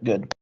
Good.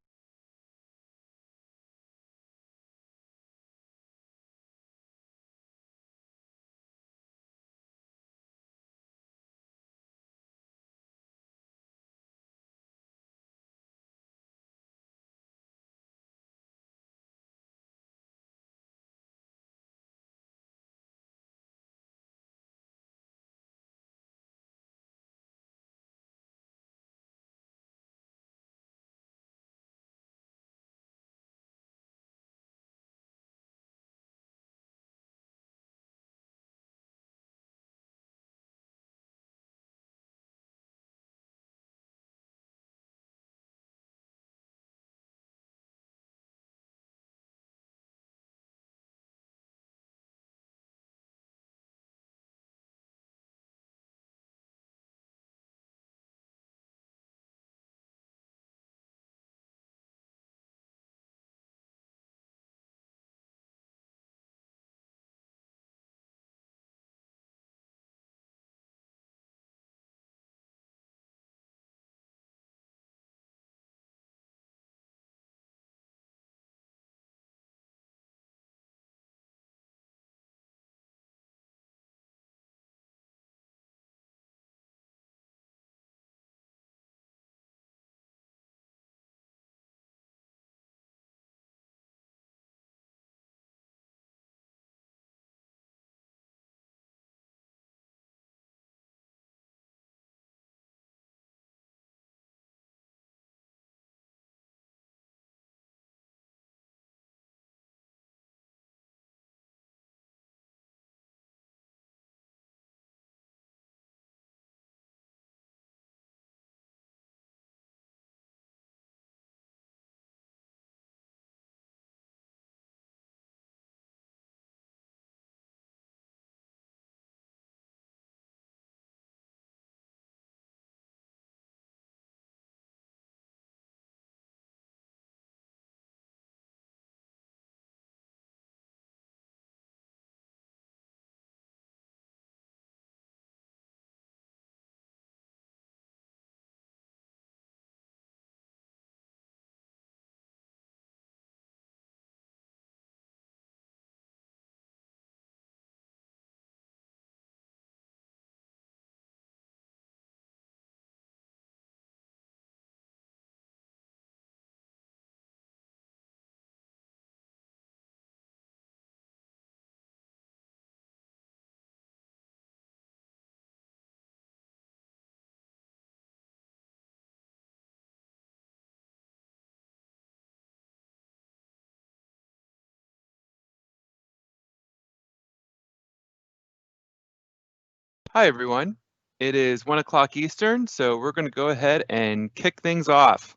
Hi, everyone. It is 1 o'clock Eastern, so we're going to go ahead and kick things off.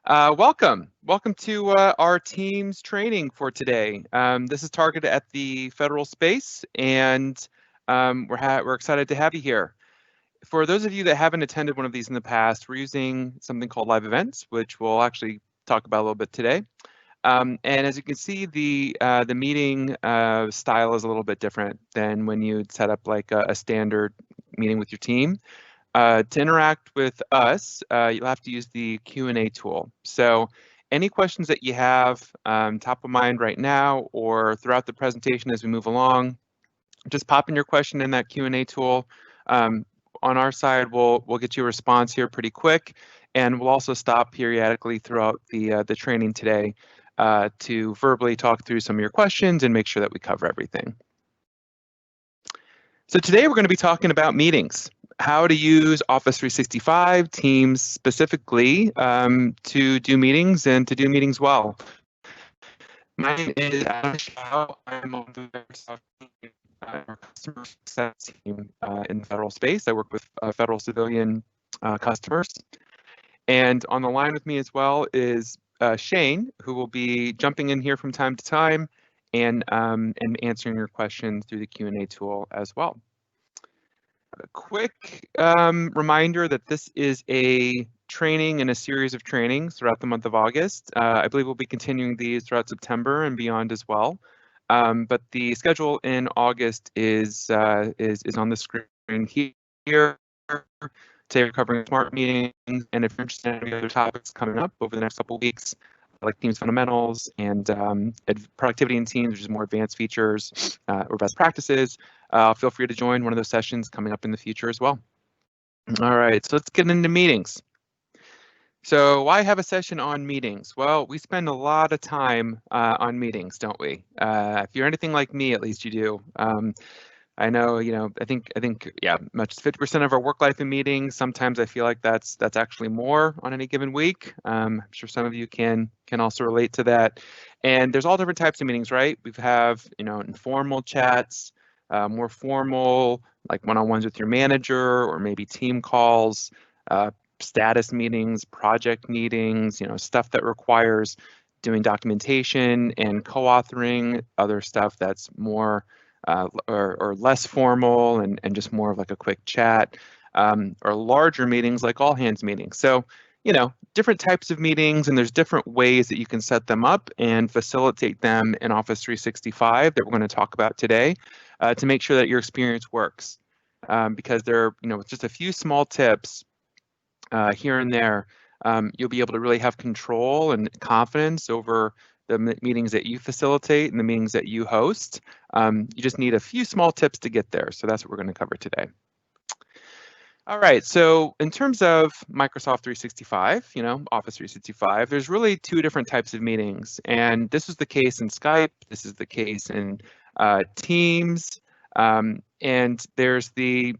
Welcome to our team's training for today. This is targeted at the federal space, and we're excited to have you here. For those of you that haven't attended one of these in the past, we're using something called live events, which we'll actually talk about a little bit today. And as you can see, the meeting style is a little bit different than when you'd set up like a standard meeting with your team. To interact with us, you'll have to use the Q&A tool. So any questions that you have top of mind right now or throughout the presentation as we move along, just pop in your question in that Q&A tool. On our side, we'll get you a response here pretty quick, and we'll also stop periodically throughout the training today to verbally talk through some of your questions and make sure that we cover everything. So today we're going to be talking about meetings, how to use Office 365, Teams specifically, to do meetings and to do meetings well. My name is Adam Shaw. I'm on the Microsoft team, our customer success team in the federal space. I work with federal civilian customers. And on the line with me as well is Shane, who will be jumping in here from time to time and answering your questions through the Q&A tool as well. A quick reminder that this is a training and a series of trainings throughout the month of August. I believe we'll be continuing these throughout September and beyond as well. But the schedule in August is on the screen here. Today we're covering smart meetings, and if you're interested in any other topics coming up over the next couple of weeks, like Teams fundamentals and productivity in Teams, which is more advanced features or best practices, feel free to join one of those sessions coming up in the future as well. All right, so let's get into meetings. So why have a session on meetings? Well, we spend a lot of time on meetings, don't we? If you're anything like me, at least you do. I know, I think, yeah, much 50% of our work life in meetings. Sometimes I feel like that's actually more on any given week. I'm sure some of you can also relate to that. And there's all different types of meetings, right? We have, informal chats, more formal, like one-on-ones with your manager, or maybe team calls, status meetings, project meetings, stuff that requires doing documentation and co-authoring, other stuff that's more or less formal and just more of like a quick chat, or larger meetings like all hands meetings. So, different types of meetings, and there's different ways that you can set them up and facilitate them in Office 365 that we're going to talk about today to make sure that your experience works. Because there are, with just a few small tips here and there, you'll be able to really have control and confidence over the meetings that you facilitate and the meetings that you host. You just need a few small tips to get there. So that's what we're going to cover today. All right, so in terms of Microsoft 365, Office 365, there's really two different types of meetings. And this is the case in Skype. This is the case in Teams. And there's the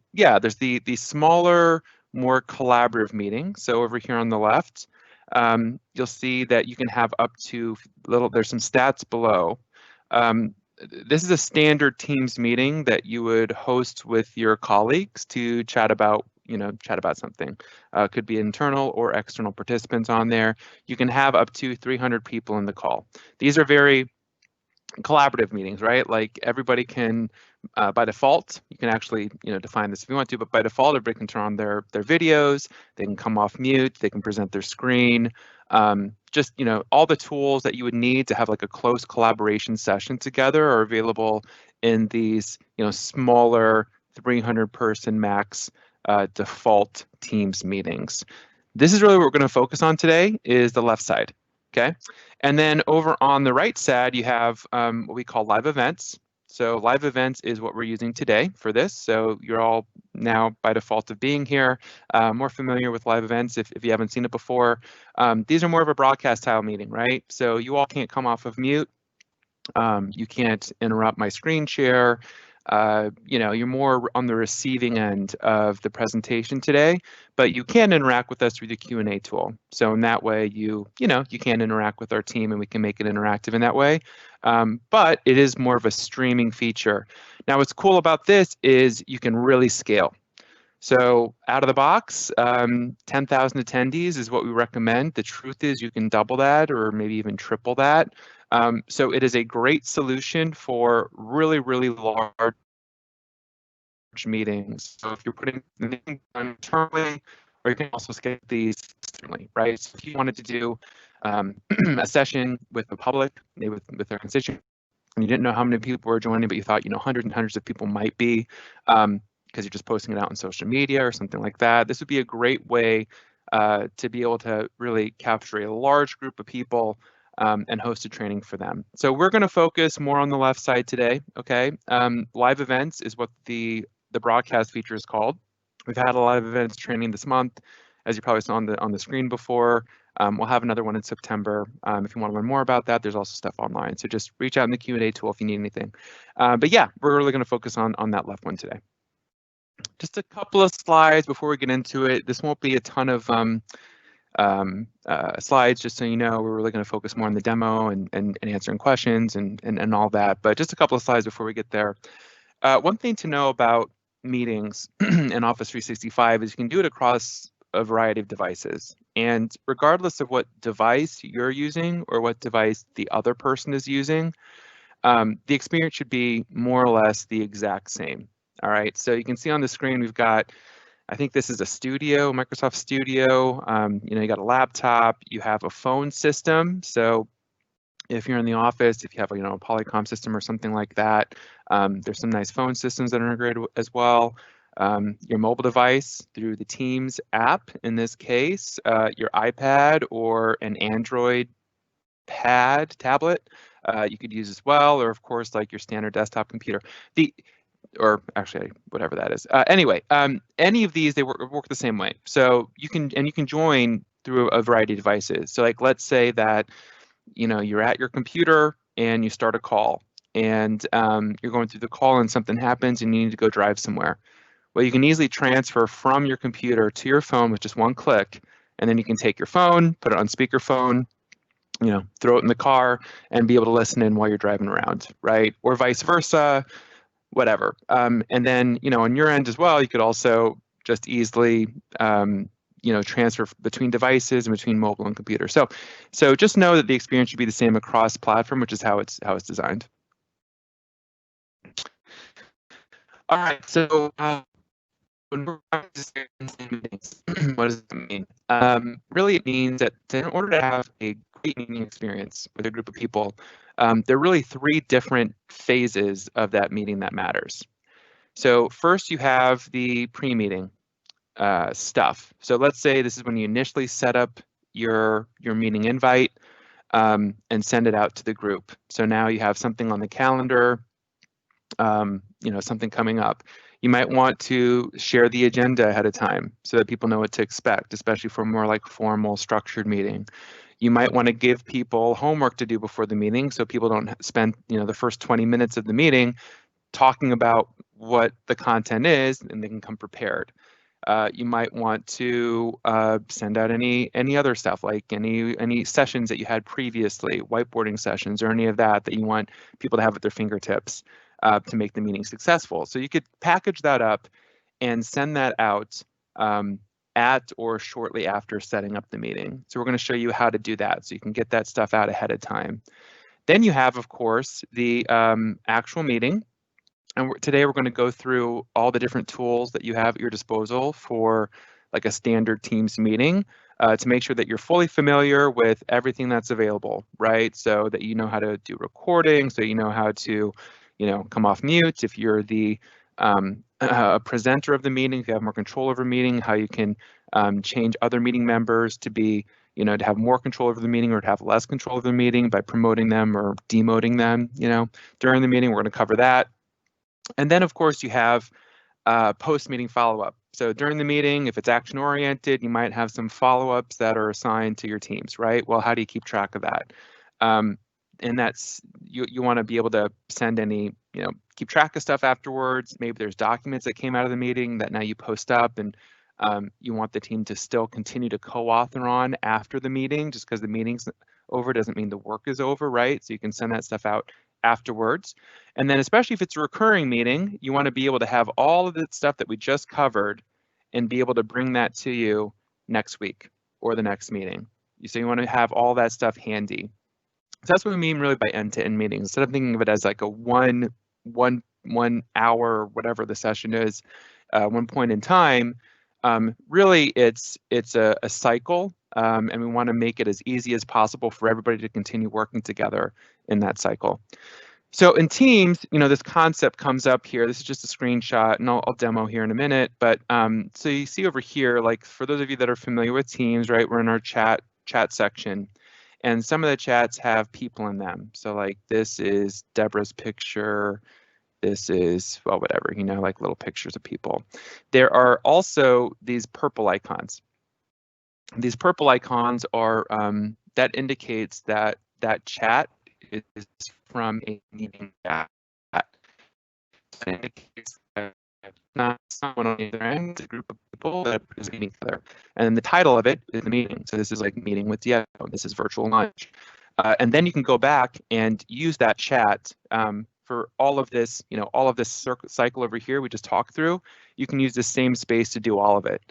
smaller, more collaborative meeting. So over here on the left, you'll see that you can have up to there's some stats below. This is a standard Teams meeting that you would host with your colleagues to chat about something. Could be internal or external participants on there. You can have up to 300 people in the call. These are very collaborative meetings, right? Like everybody can, by default, you can actually, define this if you want to, but by default, everybody can turn on their videos, they can come off mute, they can present their screen, just, all the tools that you would need to have like a close collaboration session together are available in these, smaller 300 person max default Teams meetings. This is really what we're going to focus on today is the left side. Okay, and then over on the right side, you have what we call live events. So live events is what we're using today for this. So you're all now, by default of being here, more familiar with live events if you haven't seen it before. These are more of a broadcast style meeting, right? So you all can't come off of mute. You can't interrupt my screen share. You're more on the receiving end of the presentation today, but you can interact with us through the Q&A tool. So in that way, you can interact with our team and we can make it interactive in that way. But it is more of a streaming feature. Now, what's cool about this is you can really scale. So out of the box, 10,000 attendees is what we recommend. The truth is you can double that or maybe even triple that. So it is a great solution for really, really large meetings. So if you're putting them internally, or you can also scale these externally, right? So if you wanted to do a session with the public, maybe with their constituents, and you didn't know how many people were joining, but you thought, hundreds and hundreds of people might be, because you're just posting it out on social media or something like that. This would be a great way to be able to really capture a large group of people and host a training for them. So we're going to focus more on the left side today, okay? Live events is what the broadcast feature is called. We've had a live events training this month, as you probably saw on the screen before. We'll have another one in September. If you want to learn more about that, there's also stuff online. So just reach out in the Q&A tool if you need anything. But yeah, we're really going to focus on that left one today. Just a couple of slides before we get into it. This won't be a ton of slides, just so you know. We're really going to focus more on the demo and answering questions and all that. But just a couple of slides before we get there. One thing to know about meetings in Office 365 is you can do it across a variety of devices. And regardless of what device you're using or what device the other person is using, the experience should be more or less the exact same. All right, so you can see on the screen we've got, I think this is a studio, Microsoft Studio. You got a laptop, you have a phone system. So if you're in the office, if you have a Polycom system or something like that, there's some nice phone systems that are integrated as well. your mobile device through the Teams app, in this case, your iPad or an Android tablet, you could use as well, or of course, like your standard desktop computer. Or actually, whatever that is. Anyway, any of these, they work the same way. So you can join through a variety of devices. So like, let's say that you're at your computer and you start a call, and you're going through the call and something happens and you need to go drive somewhere. Well, you can easily transfer from your computer to your phone with just one click, and then you can take your phone, put it on speakerphone, throw it in the car, and be able to listen in while you're driving around, right? Or vice versa, whatever. And then, on your end as well, you could also just easily, transfer between devices and between mobile and computer. So just know that the experience should be the same across platform, which is how it's designed. All right, so when we're practicing meetings, what does that mean? Really, it means that in order to have a great meeting experience with a group of people, there are really three different phases of that meeting that matters. So first, you have the pre-meeting stuff. So let's say this is when you initially set up your meeting invite and send it out to the group. So now you have something on the calendar, something coming up. You might want to share the agenda ahead of time so that people know what to expect, especially for a more like formal, structured meeting. You might want to give people homework to do before the meeting so people don't spend the first 20 minutes of the meeting talking about what the content is, and they can come prepared. You might want to send out any other stuff, like any sessions that you had previously, whiteboarding sessions, or any of that you want people to have at their fingertips to make the meeting successful. So you could package that up and send that out at or shortly after setting up the meeting. So we're going to show you how to do that so you can get that stuff out ahead of time. Then you have, of course, the actual meeting. And today we're going to go through all the different tools that you have at your disposal for like a standard Teams meeting to make sure that you're fully familiar with everything that's available, right? So that you know how to do recording, so you know how to, come off mute if you're the presenter of the meeting, if you have more control over the meeting, how you can change other meeting members to be, to have more control over the meeting or to have less control over the meeting by promoting them or demoting them, during the meeting. We're going to cover that. And then, of course, you have post-meeting follow-up. So during the meeting, if it's action-oriented, you might have some follow-ups that are assigned to your teams, right? Well, how do you keep track of that? And that's, you want to be able to send any, keep track of stuff afterwards. Maybe there's documents that came out of the meeting that now you post up, and you want the team to still continue to co-author on after the meeting. Just because the meeting's over doesn't mean the work is over, right? So you can send that stuff out afterwards. And then especially if it's a recurring meeting, you want to be able to have all of the stuff that we just covered and be able to bring that to you next week or the next meeting. So you want to have all that stuff handy. So that's what we mean really by end-to-end meetings. Instead of thinking of it as like a one hour, whatever the session is, one point in time, really it's a cycle, and we want to make it as easy as possible for everybody to continue working together in that cycle. So in Teams, this concept comes up here. This is just a screenshot, and I'll demo here in a minute. But so you see over here, like for those of you that are familiar with Teams, right? We're in our chat section, and some of the chats have people in them. So like this is Deborah's picture. This is, well, whatever, like little pictures of people. There are also these purple icons. These purple icons are that indicates that chat is from a meeting chat. It indicates that not someone on either end, it's a group of people that are meeting together. And then the title of it is the meeting. So this is like meeting with Diego. This is virtual lunch. And then you can go back and use that chat for all of this, all of this cycle over here we just talked through. You can use the same space to do all of it.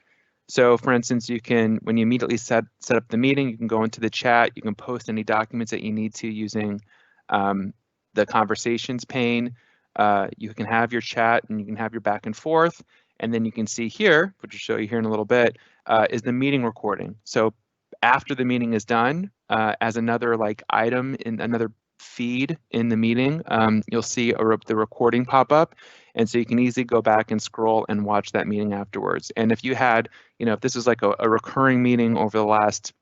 So for instance, you can, when you immediately set up the meeting, you can go into the chat, you can post any documents that you need to using the conversations pane. You can have your chat and you can have your back and forth. And then you can see here, which I'll show you here in a little bit, is the meeting recording. So after the meeting is done, as another like item in another feed in the meeting, you'll see the recording pop up. And so you can easily go back and scroll and watch that meeting afterwards. And if you had, if this is like a recurring meeting over the last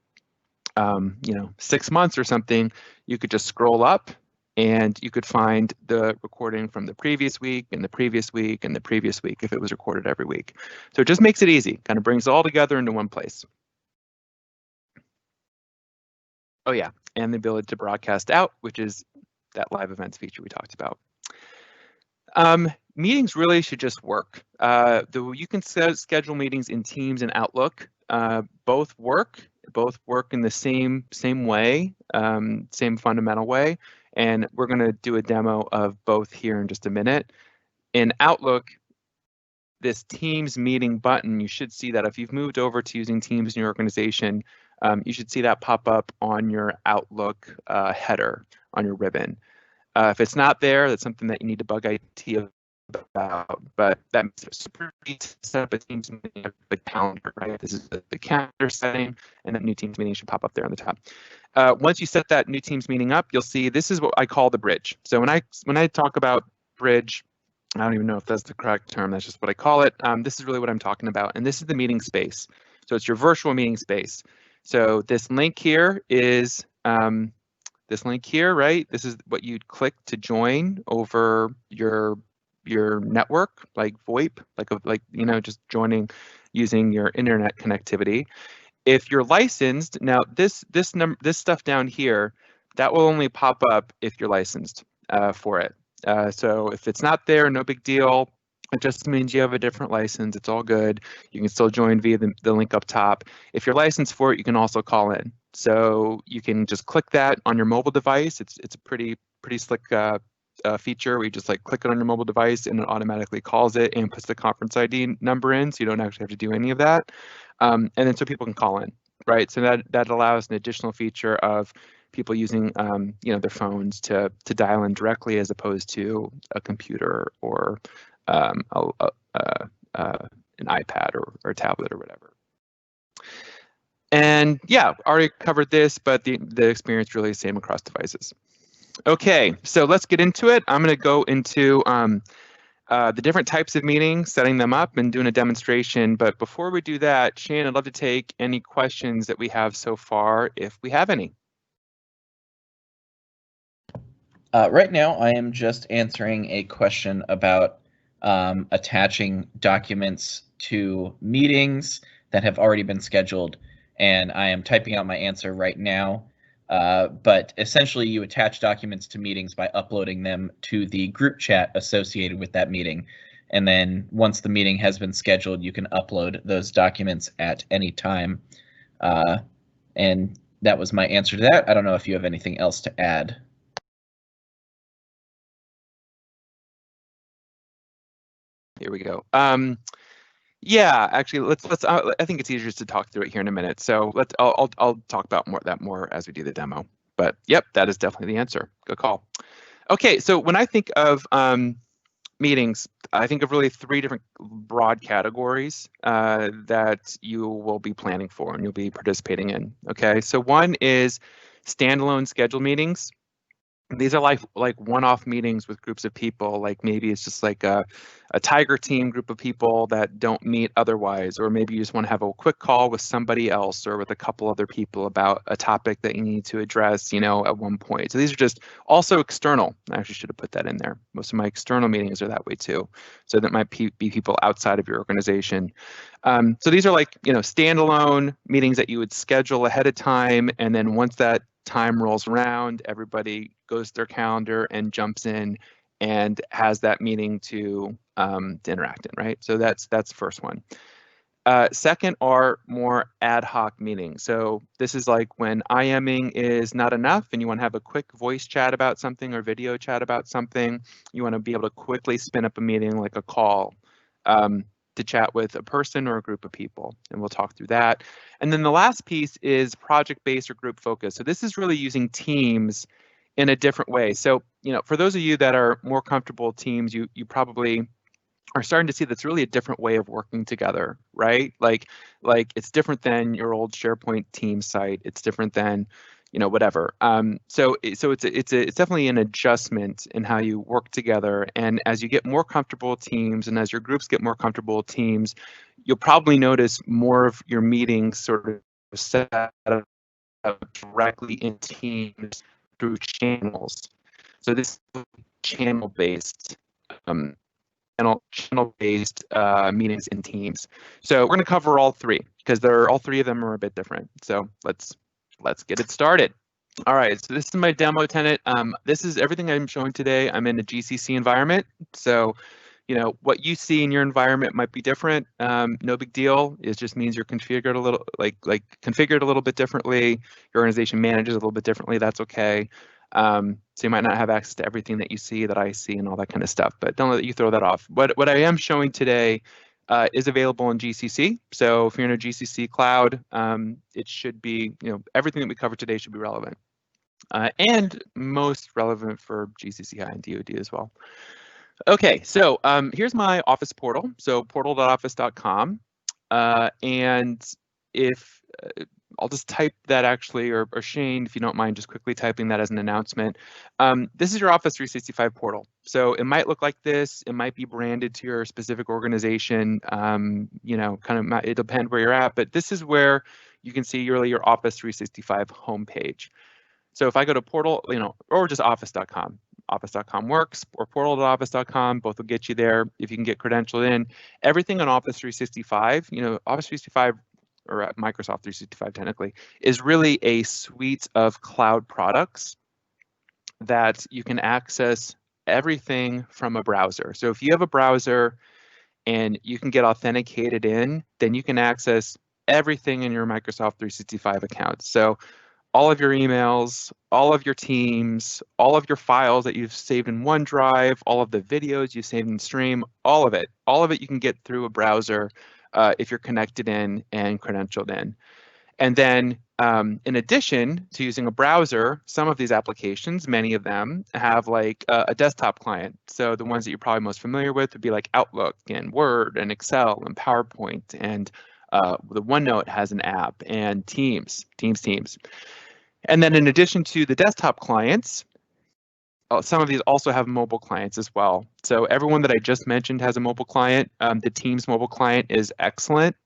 6 months or something, you could just scroll up and you could find the recording from the previous week and the previous week and the previous week if it was recorded every week. So it just makes it easy, kind of brings it all together into one place. Oh yeah, and the ability to broadcast out, which is that live events feature we talked about. Meetings really should just work. You can schedule meetings in Teams and Outlook. Both work in the same way, same fundamental way. And we're going to do a demo of both here in just a minute. In Outlook, this Teams meeting button, you should see that if you've moved over to using Teams in your organization, you should see that pop up on your Outlook header on your ribbon. If it's not there, that's something that you need to bug IT about, but that makes it super easy to set up a Teams meeting of the calendar, right? This is the calendar setting, and that new Teams meeting should pop up there on the top. Once you set that new Teams meeting up, you'll see this is what I call the bridge. So when I talk about bridge, I don't even know if that's the correct term. That's just what I call it. This is really what I'm talking about, and this is the meeting space. So it's your virtual meeting space. So this link here is this link here, right? This is what you'd click to join over your network, like VoIP, just joining using your internet connectivity. If you're licensed, now this stuff down here, that will only pop up if you're licensed for it. So if it's not there, no big deal. It just means you have a different license. It's all good. You can still join via the link up top. If you're licensed for it, you can also call in. So you can just click that on your mobile device. It's a pretty slick feature where you just click it on your mobile device and it automatically calls it and puts the conference ID number in, so you don't actually have to do any of that. And then so people can call in, right? So that allows an additional feature of people using their phones to dial in directly as opposed to a computer or an iPad or a tablet or whatever. And yeah, already covered this, but the experience really is the same across devices. Okay, so let's get into it. I'm going to go into the different types of meetings, setting them up, and doing a demonstration. But before we do that, Shane, I'd love to take any questions that we have so far, if we have any. Right now, I am just answering a question about attaching documents to meetings that have already been scheduled, and I am typing out my answer right now. But essentially, you attach documents to meetings by uploading them to the group chat associated with that meeting. And then once the meeting has been scheduled, you can upload those documents at any time. And that was my answer to that. I don't know if you have anything else to add. Here we go. Yeah, actually, let's. I think it's easier just to talk through it here in a minute. So I'll talk about that more as we do the demo. But yep, that is definitely the answer. Good call. Okay, so when I think of meetings, I think of really 3 different broad categories that you will be planning for and you'll be participating in. Okay, so one is standalone scheduled meetings. These are like one-off meetings with groups of people, like maybe it's just like a Tiger team group of people that don't meet otherwise, or maybe you just want to have a quick call with somebody else or with a couple other people about a topic that you need to address, at one point. So these are just also external. I actually should have put that in there. Most of my external meetings are that way too. So that might be people outside of your organization. So these are like, standalone meetings that you would schedule ahead of time, and then once that time rolls around, everybody goes to their calendar and jumps in and has that meeting to interact in, right? So that's the first one. Second are more ad hoc meetings. So this is like when IMing is not enough and you want to have a quick voice chat about something or video chat about something. You want to be able to quickly spin up a meeting like a call to chat with a person or a group of people, and we'll talk through that. And then the last piece is project-based or group focus. So this is really using Teams in a different way. So, for those of you that are more comfortable with Teams, you probably are starting to see that's really a different way of working together, right? Like it's different than your old SharePoint team site. It's different than whatever. So it's definitely an adjustment in how you work together. And as you get more comfortable with teams, and as your groups get more comfortable with teams, you'll probably notice more of your meetings sort of set up directly in teams through channels. So this is channel-based channel-based meetings in teams. So we're going to cover all three because all three of them are a bit different. So let's get it started. All right, so this is my demo tenant. This is everything I'm showing today. I'm in a GCC environment. So, what you see in your environment might be different. No big deal. It just means you're configured a little configured a little bit differently. Your organization manages a little bit differently. That's okay. So you might not have access to everything that you see, that I see, and all that kind of stuff. But don't let you throw that off. What I am showing today is available in GCC. So if you're in a GCC cloud, it should be, everything that we covered today should be relevant. And most relevant for GCC High and DoD as well. Okay, so here's my office portal. So portal.office.com. And if I'll just type that actually, or Shane, if you don't mind just quickly typing that as an announcement. This is your Office 365 portal. So it might look like this. It might be branded to your specific organization. It depends where you're at, but this is where you can see really your Office 365 homepage. So if I go to portal, or just office.com, office.com works, or portal.office.com, both will get you there. If you can get credentialed in, everything on Office 365, Office 365 or Microsoft 365 technically, is really a suite of cloud products that you can access everything from a browser. So if you have a browser and you can get authenticated in, then you can access everything in your Microsoft 365 account. So all of your emails, all of your teams, all of your files that you've saved in OneDrive, all of the videos you saved in Stream, all of it you can get through a browser if you're connected in and credentialed in. And then in addition to using a browser, some of these applications, many of them have like a desktop client. So the ones that you're probably most familiar with would be like Outlook and Word and Excel and PowerPoint, and the OneNote has an app, and Teams. And then in addition to the desktop clients, some of these also have mobile clients as well. So everyone that I just mentioned has a mobile client. The Teams mobile client is excellent.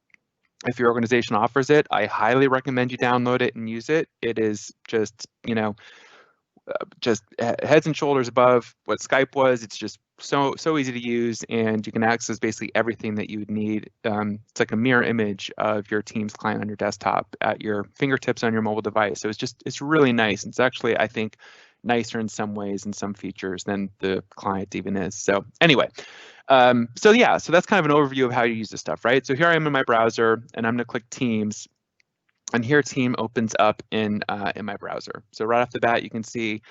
If your organization offers it, I highly recommend you download it and use it. It is just, just heads and shoulders above what Skype was. It's just so easy to use, and you can access basically everything that you would need. It's like a mirror image of your Teams client on your desktop at your fingertips on your mobile device. So it's really nice. It's actually, I think, nicer in some ways and some features than the client even is. So anyway, so that's kind of an overview of how you use this stuff, right? So here I am in my browser, and I'm going to click Teams. And here Team opens up in my browser. So right off the bat, you can see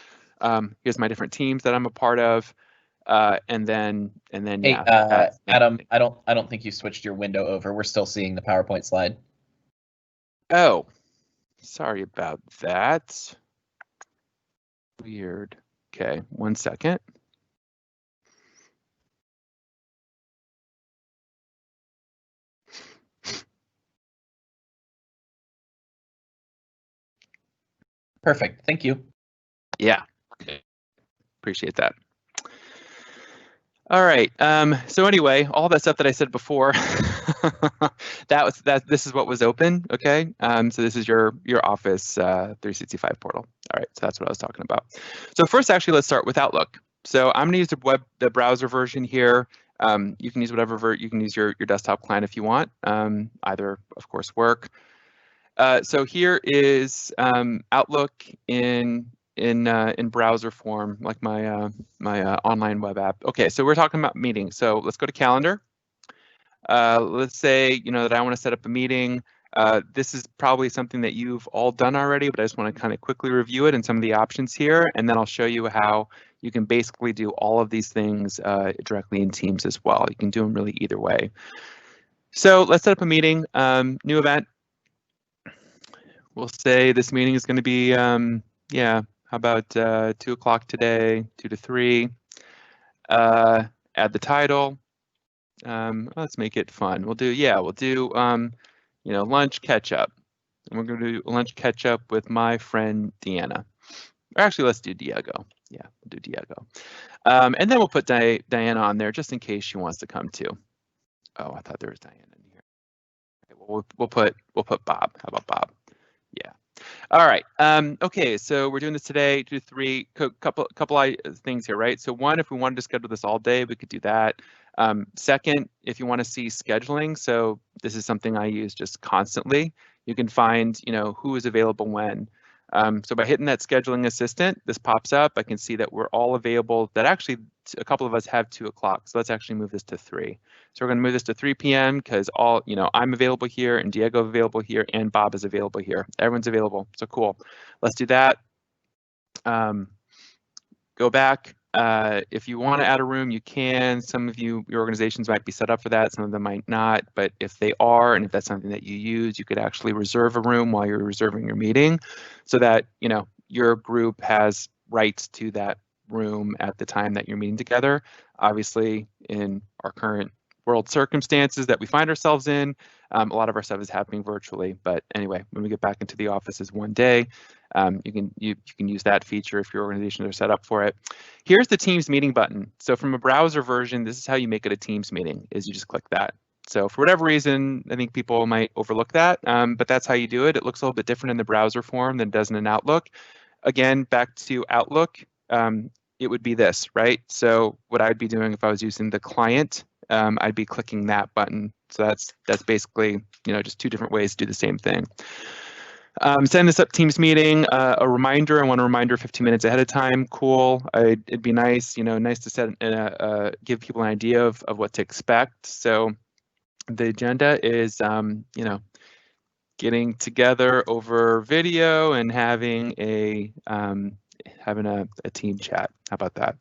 here's my different teams that I'm a part of, and then Hey, yeah. Adam, I don't think you switched your window over. We're still seeing the PowerPoint slide. Oh, sorry about that. Weird. Okay, 1 second. Perfect. Thank you. Yeah. Okay. Appreciate that. All right. So anyway, all that stuff that I said before, this is what was open. Okay. So this is your Office 365 portal. All right. So that's what I was talking about. So first, actually, let's start with Outlook. So I'm going to use the browser version here. You can use whatever you can use your desktop client if you want. Either, of course, work. So here is Outlook in browser form, like my online web app. Okay, so we're talking about meetings. So let's go to calendar. Let's say that I want to set up a meeting. This is probably something that you've all done already, but I just want to kind of quickly review it and some of the options here, and then I'll show you how you can basically do all of these things directly in Teams as well. You can do them really either way. So let's set up a meeting, new event. We'll say this meeting is going to be, how about 2 o'clock today, 2 to 3. Add the title. Let's make it fun. We'll do lunch catch up. and we're going to do lunch catch up with my friend Deanna. Or actually, let's do Diego. Yeah, we'll do Diego. And then we'll put Diana on there just in case she wants to come too. Oh, I thought there was Diana in here. Okay, well, we'll put Bob. How about Bob? Yeah. All right. Okay, so we're doing this today. Do three couple things here, right? So one, if we wanted to schedule this all day, we could do that. Second, if you want to see scheduling, so this is something I use just constantly. You can find, who is available when. So by hitting that scheduling assistant, this pops up. I can see that we're all available. That actually, a couple of us have 2 o'clock. So let's actually move this to 3. So we're going to move this to 3 p.m. because I'm available here and Diego available here and Bob is available here. Everyone's available. So cool. Let's do that. Go back. If you want to add a room, you can. Some of your organizations might be set up for that. Some of them might not. But if they are, and if that's something that you use, you could actually reserve a room while you're reserving your meeting so that, your group has rights to that room at the time that you're meeting together. Obviously, in our current world circumstances that we find ourselves in, a lot of our stuff is happening virtually. But anyway, when we get back into the offices one day, you can use that feature if your organizations are set up for it. Here's the Teams meeting button. So from a browser version, this is how you make it a Teams meeting, is you just click that. So for whatever reason, I think people might overlook that, but that's how you do it. It looks a little bit different in the browser form than it does in an Outlook. Again, back to Outlook, it would be this, right? So what I'd be doing if I was using the client, I'd be clicking that button. So that's basically, just 2 different ways to do the same thing. Send this up Teams meeting, a reminder. I want a reminder 15 minutes ahead of time. Cool. It'd be nice, nice to set give people an idea of what to expect. So the agenda is, getting together over video and having a team chat. How about that?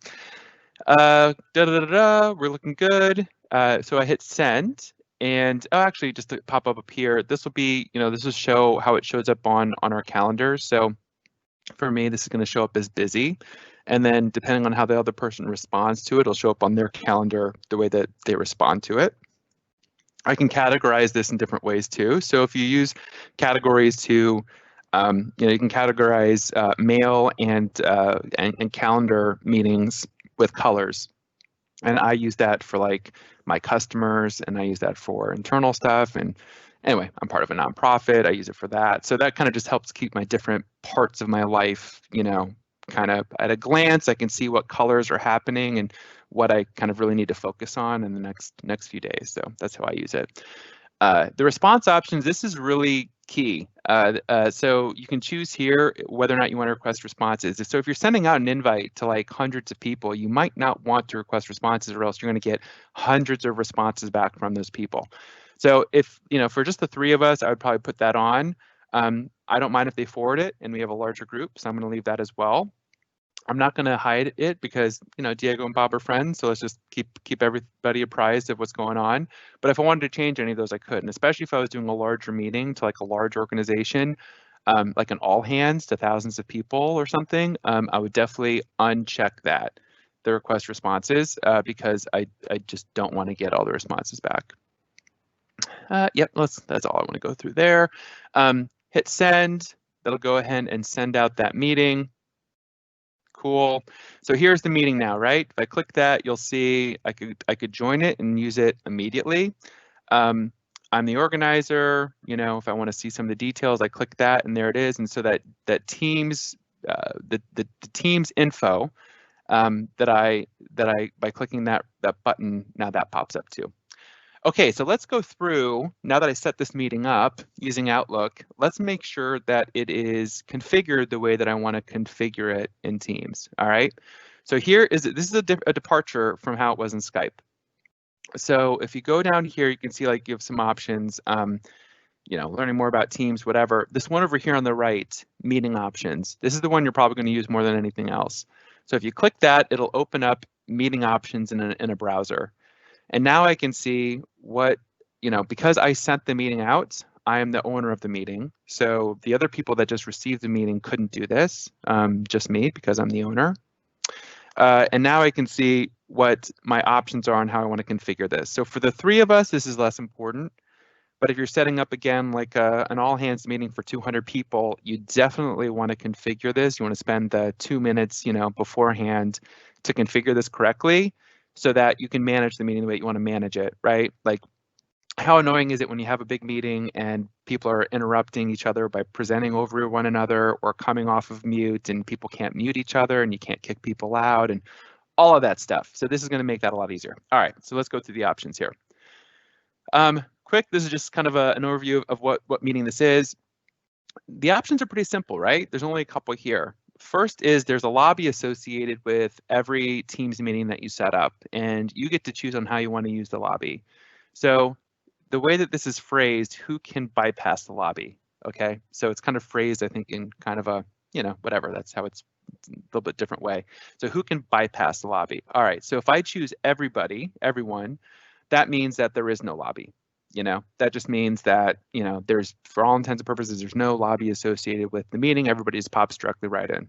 We're looking good. So I hit send. And actually, just to pop up here, this will be, this will show how it shows up on our calendars. So for me, this is going to show up as busy. And then depending on how the other person responds to it, it'll show up on their calendar the way that they respond to it. I can categorize this in different ways too. So if you use categories to, you can categorize mail and calendar meetings with colors. And I use that for like my customers, and I use that for internal stuff. And anyway, I'm part of a nonprofit. I use it for that. So that kind of just helps keep my different parts of my life, kind of at a glance. I can see what colors are happening and what I kind of really need to focus on in the next few days. So that's how I use it. The response options, this is really key. So you can choose here whether or not you want to request responses. So if you're sending out an invite to like hundreds of people, you might not want to request responses, or else you're going to get hundreds of responses back from those people. So if, for just the 3 of us, I would probably put that on. I don't mind if they forward it and we have a larger group, so I'm going to leave that as well. I'm not going to hide it because, Diego and Bob are friends, so let's just keep everybody apprised of what's going on. But if I wanted to change any of those, I could, and especially if I was doing a larger meeting to like a large organization, like an all hands to thousands of people or something, I would definitely uncheck that, the request responses, because I just don't want to get all the responses back. Yep, that's all I want to go through there. Hit send. That'll go ahead and send out that meeting. Cool. So here's the meeting now, right? If I click that, you'll see I could join it and use it immediately. I'm the organizer. If I want to see some of the details, I click that, and there it is. And so that Teams, the Teams info that I by clicking that button, now that pops up too. Okay, so let's go through, now that I set this meeting up using Outlook, let's make sure that it is configured the way that I want to configure it in Teams, all right? So this is a departure from how it was in Skype. So if you go down here, you can see like you have some options, learning more about Teams, whatever. This one over here on the right, meeting options. This is the one you're probably going to use more than anything else. So if you click that, it'll open up meeting options in a browser. And now I can see what, because I sent the meeting out, I am the owner of the meeting. So the other people that just received the meeting couldn't do this, just me, because I'm the owner. And now I can see what my options are on how I want to configure this. So for the 3 of us, this is less important. But if you're setting up, again, like an all-hands meeting for 200 people, you definitely want to configure this. You want to spend the 2 minutes, beforehand to configure this correctly so that you can manage the meeting the way you want to manage it, right? Like, how annoying is it when you have a big meeting and people are interrupting each other by presenting over one another or coming off of mute, and people can't mute each other and you can't kick people out and all of that stuff. So this is going to make that a lot easier. All right, so let's go through the options here. Quick, this is just kind of an overview of what meeting this is. The options are pretty simple, right? There's only a couple here. First is there's a lobby associated with every Teams meeting that you set up, and you get to choose on how you want to use the lobby. So the way that this is phrased, who can bypass the lobby? Okay, so it's kind of phrased, I think, in kind of a, whatever, that's how it's a little bit different way. So who can bypass the lobby? All right, so if I choose everyone, that means that there is no lobby. That just means that, there's, for all intents and purposes, there's no lobby associated with the meeting. Everybody just pops directly right in.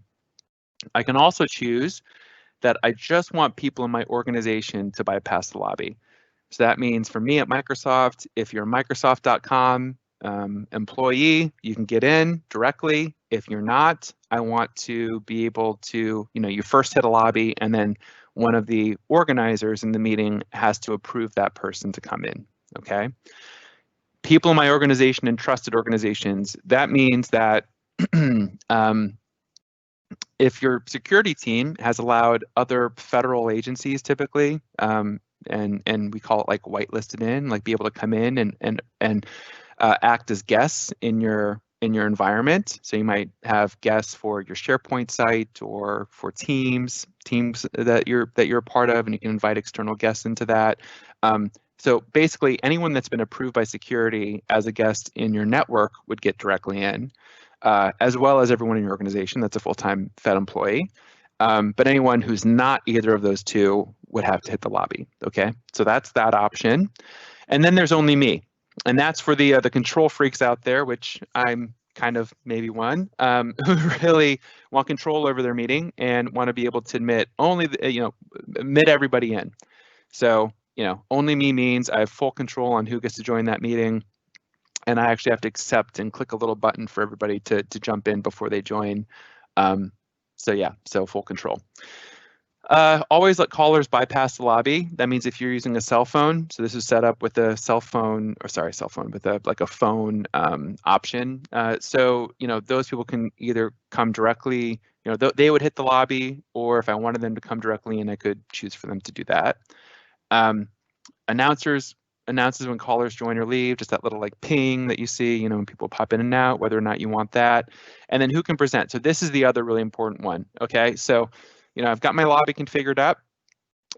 I can also choose that I just want people in my organization to bypass the lobby. So that means for me at Microsoft, if you're a Microsoft.com employee, you can get in directly. If you're not, I want to be able to, you first hit a lobby and then one of the organizers in the meeting has to approve that person to come in, okay? People in my organization and trusted organizations, that means that if your security team has allowed other federal agencies typically, and we call it like whitelisted in, like be able to come in and act as guests in your environment. So you might have guests for your SharePoint site or for teams that you're a part of, and you can invite external guests into that. So basically, anyone that's been approved by security as a guest in your network would get directly in, as well as everyone in your organization that's a full-time Fed employee. But anyone who's not either of those two would have to hit the lobby, okay? So that's that option. And then there's only me. And that's for the control freaks out there, which I'm kind of maybe one, who really want control over their meeting and want to be able to admit only, admit everybody in. So, only me means I have full control on who gets to join that meeting. And I actually have to accept and click a little button for everybody to jump in before they join. So yeah, so full control. Always let callers bypass the lobby. That means if you're using a cell phone, so this is set up with a cell phone, with a phone option. So those people can either come directly, they would hit the lobby, or if I wanted them to come directly in, I could choose for them to do that. Announces when callers join or leave, just that little like ping that you see, when people pop in and out, whether or not you want that. And then who can present. So this is the other really important one. Okay, so I've got my lobby configured up,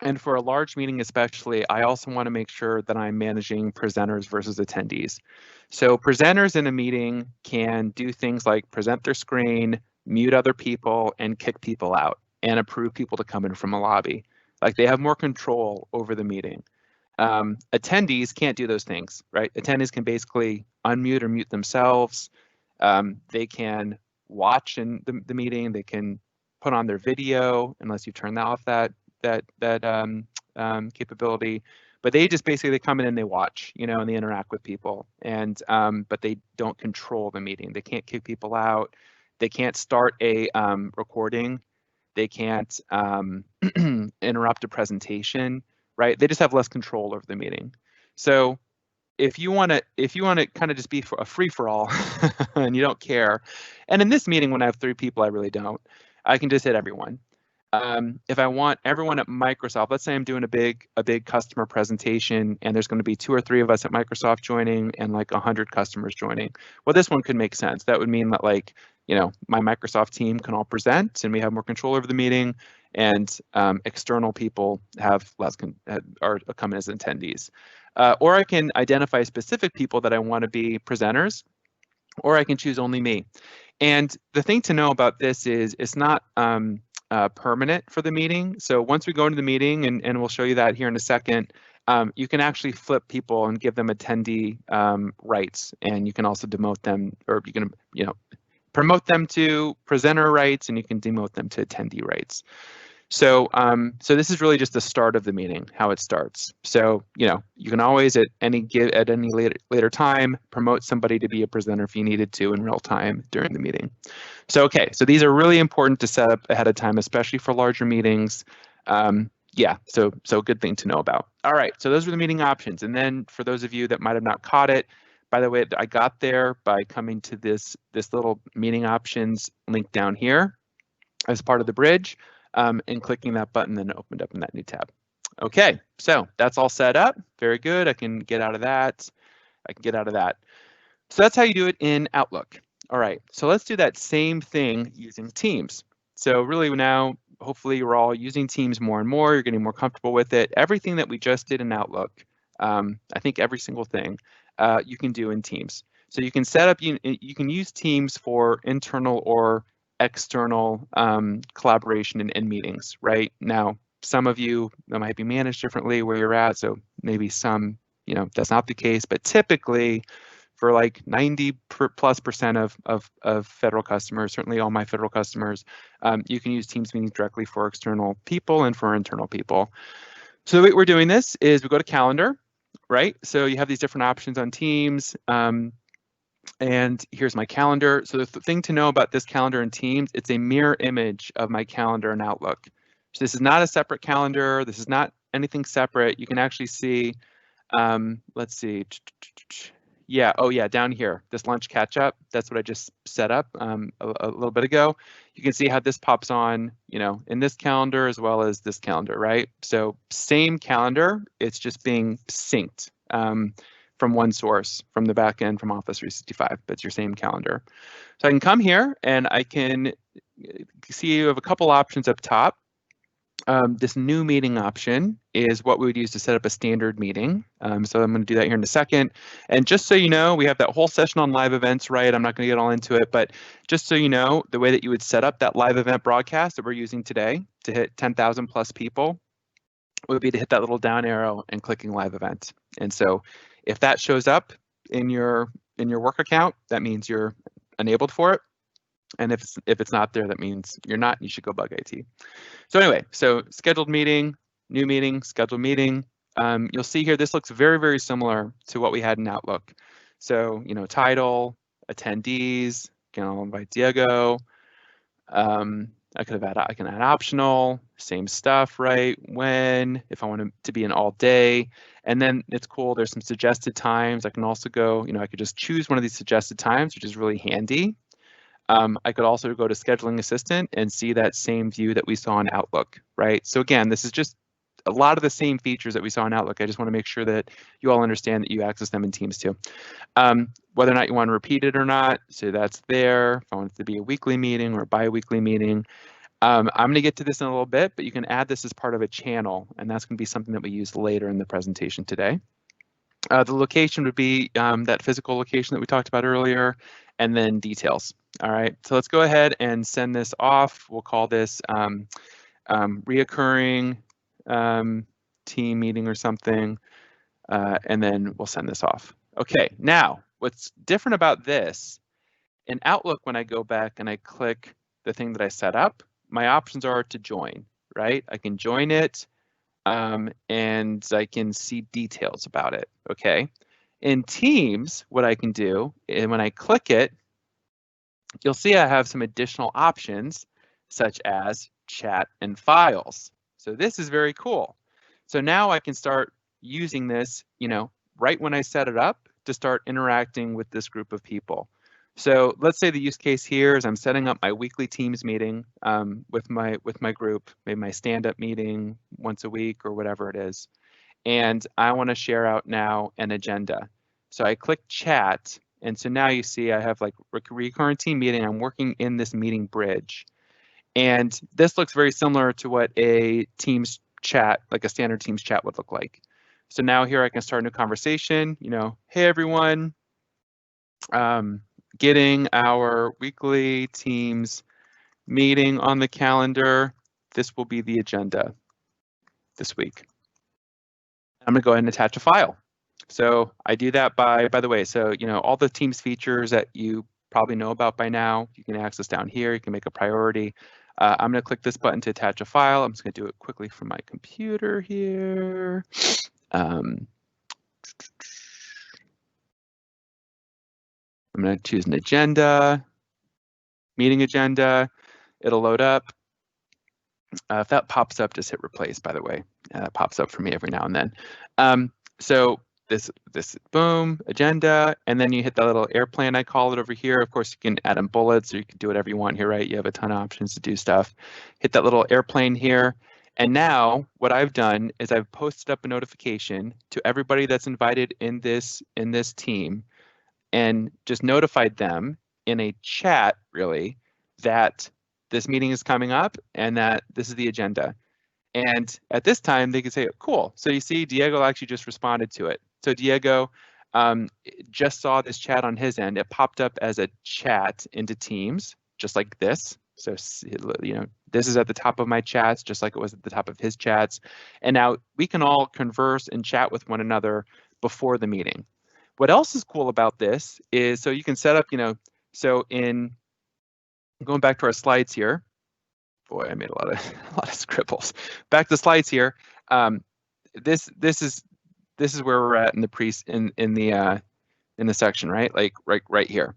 and for a large meeting especially, I also want to make sure that I'm managing presenters versus attendees. So presenters in a meeting can do things like present their screen, mute other people, and kick people out, and approve people to come in from a lobby. Like, they have more control over the meeting. Attendees can't do those things, right? Attendees can basically unmute or mute themselves. They can watch in the meeting. They can put on their video, unless you turn that off, that capability. But they just basically come in and they watch, and they interact with people. And but they don't control the meeting. They can't kick people out. They can't start a recording. They can't interrupt a presentation, right? They just have less control over the meeting. So if you want to kind of just be a free for all and you don't care, and in this meeting when I have 3 people, I really don't. I can just hit everyone. If I want everyone at Microsoft, let's say I'm doing a big customer presentation and there's going to be 2 or 3 of us at Microsoft joining and like 100 customers joining. Well, this one could make sense. That would mean that, like, my Microsoft team can all present and we have more control over the meeting, and external people have are coming as attendees. Or I can identify specific people that I want to be presenters, or I can choose only me. And the thing to know about this is it's not permanent for the meeting. So once we go into the meeting, and we'll show you that here in a second, you can actually flip people and give them attendee rights, and you can also demote them, or you can promote them to presenter rights, and you can demote them to attendee rights. So, so this is really just the start of the meeting, how it starts. So, you can always at any later time promote somebody to be a presenter if you needed to in real time during the meeting. So, okay, so these are really important to set up ahead of time, especially for larger meetings. Yeah, so good thing to know about. All right, so those are the meeting options. And then for those of you that might have not caught it, by the way, I got there by coming to this little meeting options link down here as part of the bridge. And clicking that button, then it opened up in that new tab. Okay, so that's all set up. Very good. I can get out of that. I can get out of that. So that's how you do it in Outlook. All right, so let's do that same thing using Teams. So really now, hopefully you're all using Teams more and more. You're getting more comfortable with it. Everything that we just did in Outlook, I think every single thing you can do in Teams. So you can set up, you can use Teams for internal or external collaboration and meetings, right? Now, some of you that might be managed differently where you're at, so maybe some, that's not the case, but typically for like 90+% of federal customers, certainly all my federal customers, you can use Teams meetings directly for external people and for internal people. So the way we're doing this is we go to calendar, right? So you have these different options on Teams. And here's my calendar. So the thing to know about this calendar in Teams, it's a mirror image of my calendar in Outlook. So this is not a separate calendar. This is not anything separate. You can actually see, let's see. Yeah, oh yeah, down here, this lunch catch up, that's what I just set up a little bit ago. You can see how this pops on, in this calendar as well as this calendar, right? So same calendar, it's just being synced. From one source, from the back end, from Office 365, but it's your same calendar. So I can come here and I can see you have a couple options up top. This new meeting option is what we would use to set up a standard meeting. So I'm going to do that here in a second. And just so you know, we have that whole session on live events, right? I'm not going to get all into it, but just so you know, the way that you would set up that live event broadcast that we're using today to hit 10,000 plus people would be to hit that little down arrow and clicking live event. And so if that shows up in your work account, that means you're enabled for it. And if it's not there, that means you're not. You should go bug IT. So anyway, so scheduled meeting, new meeting, scheduled meeting. You'll see here, this looks very, very similar to what we had in Outlook. So, title, attendees, I'll invite Diego. I can add optional, same stuff, right? When, if I want it to be an all day, and then it's cool. There's some suggested times. I can also go, I could just choose one of these suggested times, which is really handy. I could also go to Scheduling Assistant and see that same view that we saw in Outlook, right? So again, this is just a lot of the same features that we saw in Outlook. I just want to make sure that you all understand that you access them in Teams too. Whether or not you want to repeat it or not, so that's there. If I want it to be a weekly meeting or a bi-weekly meeting. I'm going to get to this in a little bit, but you can add this as part of a channel, and that's going to be something that we use later in the presentation today. The location would be that physical location that we talked about earlier, and then details. All right, so let's go ahead and send this off. We'll call this reoccurring team meeting or something, and then we'll send this off. Okay, now what's different about this, in Outlook, when I go back and I click the thing that I set up, my options are to join, right? I can join it and I can see details about it, okay? In Teams, what I can do, and when I click it, you'll see I have some additional options such as chat and files. So this is very cool. So now I can start using this, right when I set it up to start interacting with this group of people. So let's say the use case here is I'm setting up my weekly Teams meeting with my group, maybe my stand-up meeting once a week or whatever it is. And I want to share out now an agenda. So I click chat, and so now you see I have like recurring team meeting. I'm working in this meeting bridge. And this looks very similar to what a Teams chat, like a standard Teams chat would look like. So now here I can start a new conversation, hey everyone, getting our weekly Teams meeting on the calendar. This will be the agenda this week. I'm gonna go ahead and attach a file. So I do that by the way, so all the Teams features that you probably know about by now, you can access down here, you can make a priority. I'm going to click this button to attach a file. I'm just going to do it quickly from my computer here. I'm going to choose an agenda, meeting agenda. It'll load up. If that pops up, just hit replace, by the way. It pops up for me every now and then. So this boom, agenda, and then you hit that little airplane, I call it over here. Of course, you can add in bullets, or you can do whatever you want here, right? You have a ton of options to do stuff. Hit that little airplane here. And now what I've done is I've posted up a notification to everybody that's invited in this team, and just notified them in a chat, really, that this meeting is coming up and that this is the agenda. And at this time, they can say, cool. So you see, Diego actually just responded to it. So Diego just saw this chat on his end. It popped up as a chat into Teams, just like this. So, you know, this is at the top of my chats, just like it was at the top of his chats. And now we can all converse and chat with one another before the meeting. What else is cool about this is, so you can set up, you know, so in going back to our slides here. Boy, I made a lot of scribbles. Back to slides here. This is where we're at in the in the section, right? Like right here.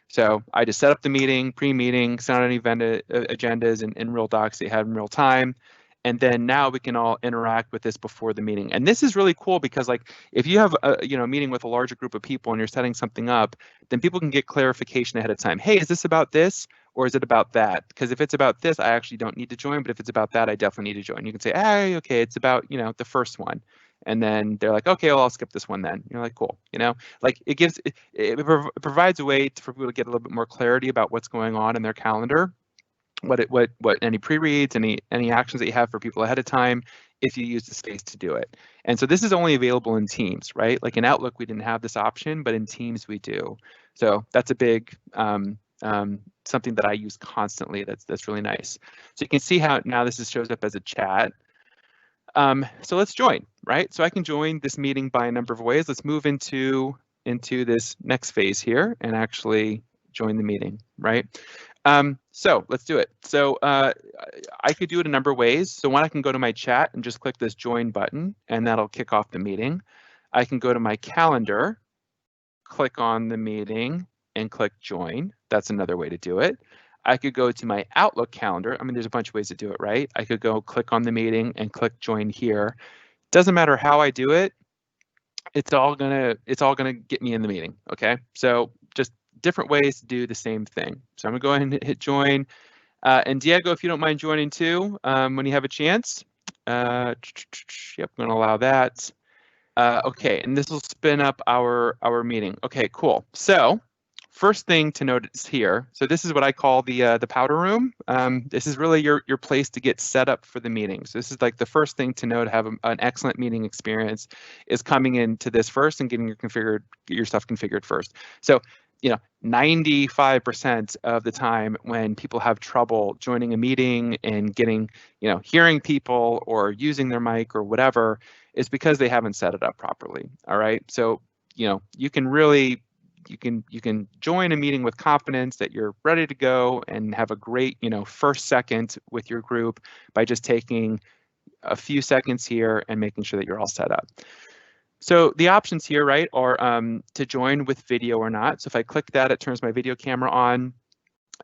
So I just set up the meeting, pre-meeting, sent out any agendas in real docs that you have in real time. And then now we can all interact with this before the meeting. And this is really cool because, like, if you have a meeting with a larger group of people and you're setting something up, then people can get clarification ahead of time. Hey, is this about this or is it about that? Because if it's about this, I actually don't need to join. But if it's about that, I definitely need to join. You can say, hey, okay, it's about, you know, the first one. And then they're like, okay, well, I'll skip this one then. You're like, cool, you know, like it provides a way for people to get a little bit more clarity about what's going on in their calendar. What any pre-reads, any actions that you have for people ahead of time, if you use the space to do it. And so this is only available in Teams, right? Like in Outlook, we didn't have this option, but in Teams we do. So that's a big something that I use constantly. That's really nice. So you can see how now this shows up as a chat. So let's join, right? So I can join this meeting by a number of ways. Let's move into this next phase here and actually join the meeting, right? So let's do it. So I could do it a number of ways. So one, I can go to my chat and just click this join button, and that'll kick off the meeting. I can go to my calendar, click on the meeting, and click join. That's another way to do it. I could go to my Outlook calendar. I mean, there's a bunch of ways to do it, right? I could go click on the meeting and click join here. Doesn't matter how I do it. It's all gonna get me in the meeting. Okay, so just different ways to do the same thing. So I'm gonna go ahead and hit join. And Diego, if you don't mind joining too, when you have a chance. Yep, I'm gonna allow that. Okay, and this will spin up our meeting. Okay, cool. So first thing to notice here, so this is what I call the powder room. This is really your place to get set up for the meeting. So this is like the first thing to know to have an excellent meeting experience is coming into this first and getting your stuff configured first. So, you know, 95% of the time when people have trouble joining a meeting and getting, you know, hearing people or using their mic or whatever, is because they haven't set it up properly. All right, so, you know, you can really you can join a meeting with confidence that you're ready to go and have a great, you know, first second with your group by just taking a few seconds here and making sure that you're all set up. So the options here, right, are to join with video or not. So if I click that, it turns my video camera on.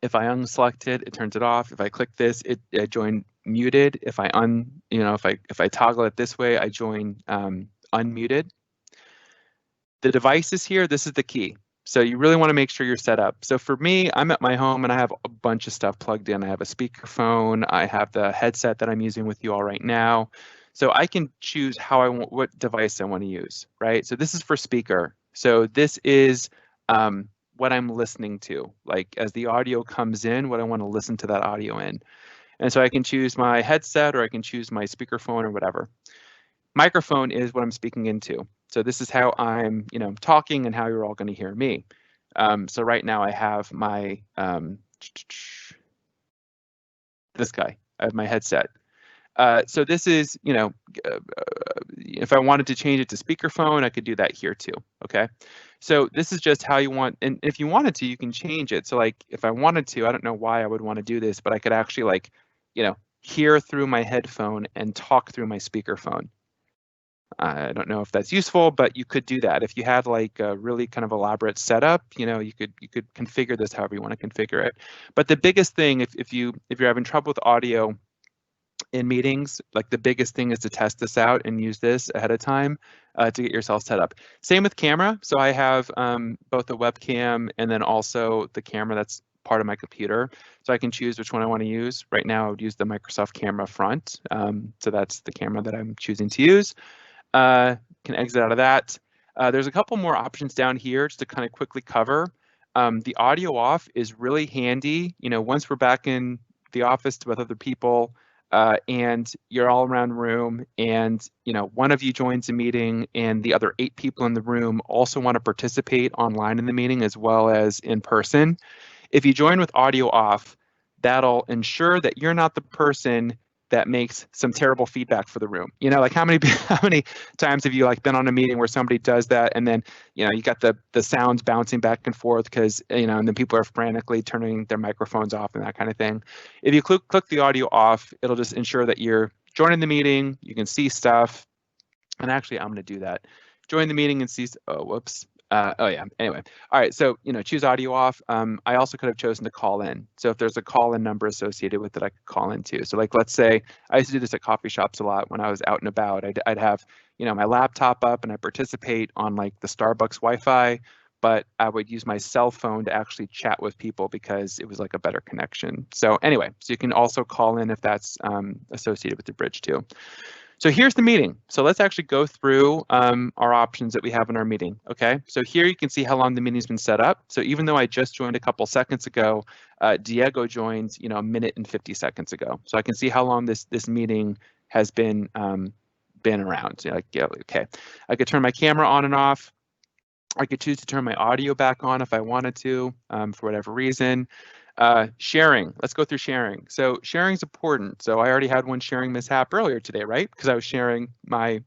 If I unselect it, it turns it off. If I click this, it join muted. If I if I toggle it this way, I join unmuted. The devices here, this is the key. So you really want to make sure you're set up. So for me, I'm at my home and I have a bunch of stuff plugged in. I have a speakerphone. I have the headset that I'm using with you all right now. So I can choose how I want, what device I want to use, right? So this is for speaker. So this is what I'm listening to, like as the audio comes in, what I want to listen to that audio in. And so I can choose my headset or I can choose my speakerphone or whatever. Microphone is what I'm speaking into. So this is how I'm, you know, talking and how you're all going to hear me. So right now I have my this guy. I have my headset. So this is, you know, if I wanted to change it to speakerphone, I could do that here too. Okay. So this is just how you want, and if you wanted to, you can change it. So like if I wanted to, I don't know why I would want to do this, but I could actually like hear through my headphone and talk through my speakerphone. I don't know if that's useful, but you could do that. If you had like a really kind of elaborate setup, you could configure this however you want to configure it. But the biggest thing, if you're having trouble with audio in meetings, like the biggest thing is to test this out and use this ahead of time to get yourself set up. Same with camera. So I have both a webcam and then also the camera that's part of my computer. So I can choose which one I want to use. Right now I would use the Microsoft Camera Front. So that's the camera that I'm choosing to use. Can exit out of that. There's a couple more options down here just to kind of quickly cover. The audio off is really handy. Once we're back in the office with other people and you're all around room and one of you joins a meeting and the other 8 people in the room also want to participate online in the meeting as well as in person. If you join with audio off, that'll ensure that you're not the person that makes some terrible feedback for the room. Like how many times have you like been on a meeting where somebody does that and then you got the sounds bouncing back and forth because and then people are frantically turning their microphones off and that kind of thing. If you click the audio off, it'll just ensure that you're joining the meeting, you can see stuff. And actually I'm going to do that. Join the meeting and see, oh whoops. Anyway, all right, so choose audio off. I also could have chosen to call in. So if there's a call-in number associated with it, I could call in too. So like let's say I used to do this at coffee shops a lot when I was out and about. I'd have my laptop up and I participate on like the Starbucks Wi-Fi, but I would use my cell phone to actually chat with people because it was like a better connection. So anyway, so you can also call in if that's associated with the bridge too. So here's the meeting. So let's actually go through our options that we have in our meeting. Okay, so here you can see how long the meeting's been set up. So even though I just joined a couple seconds ago, Diego joined a minute and 50 seconds ago. So I can see how long this meeting has been around. So okay, I could turn my camera on and off. I could choose to turn my audio back on if I wanted to for whatever reason. Sharing, let's go through sharing. So sharing is important. So I already had one sharing mishap earlier today, right? Because I was sharing my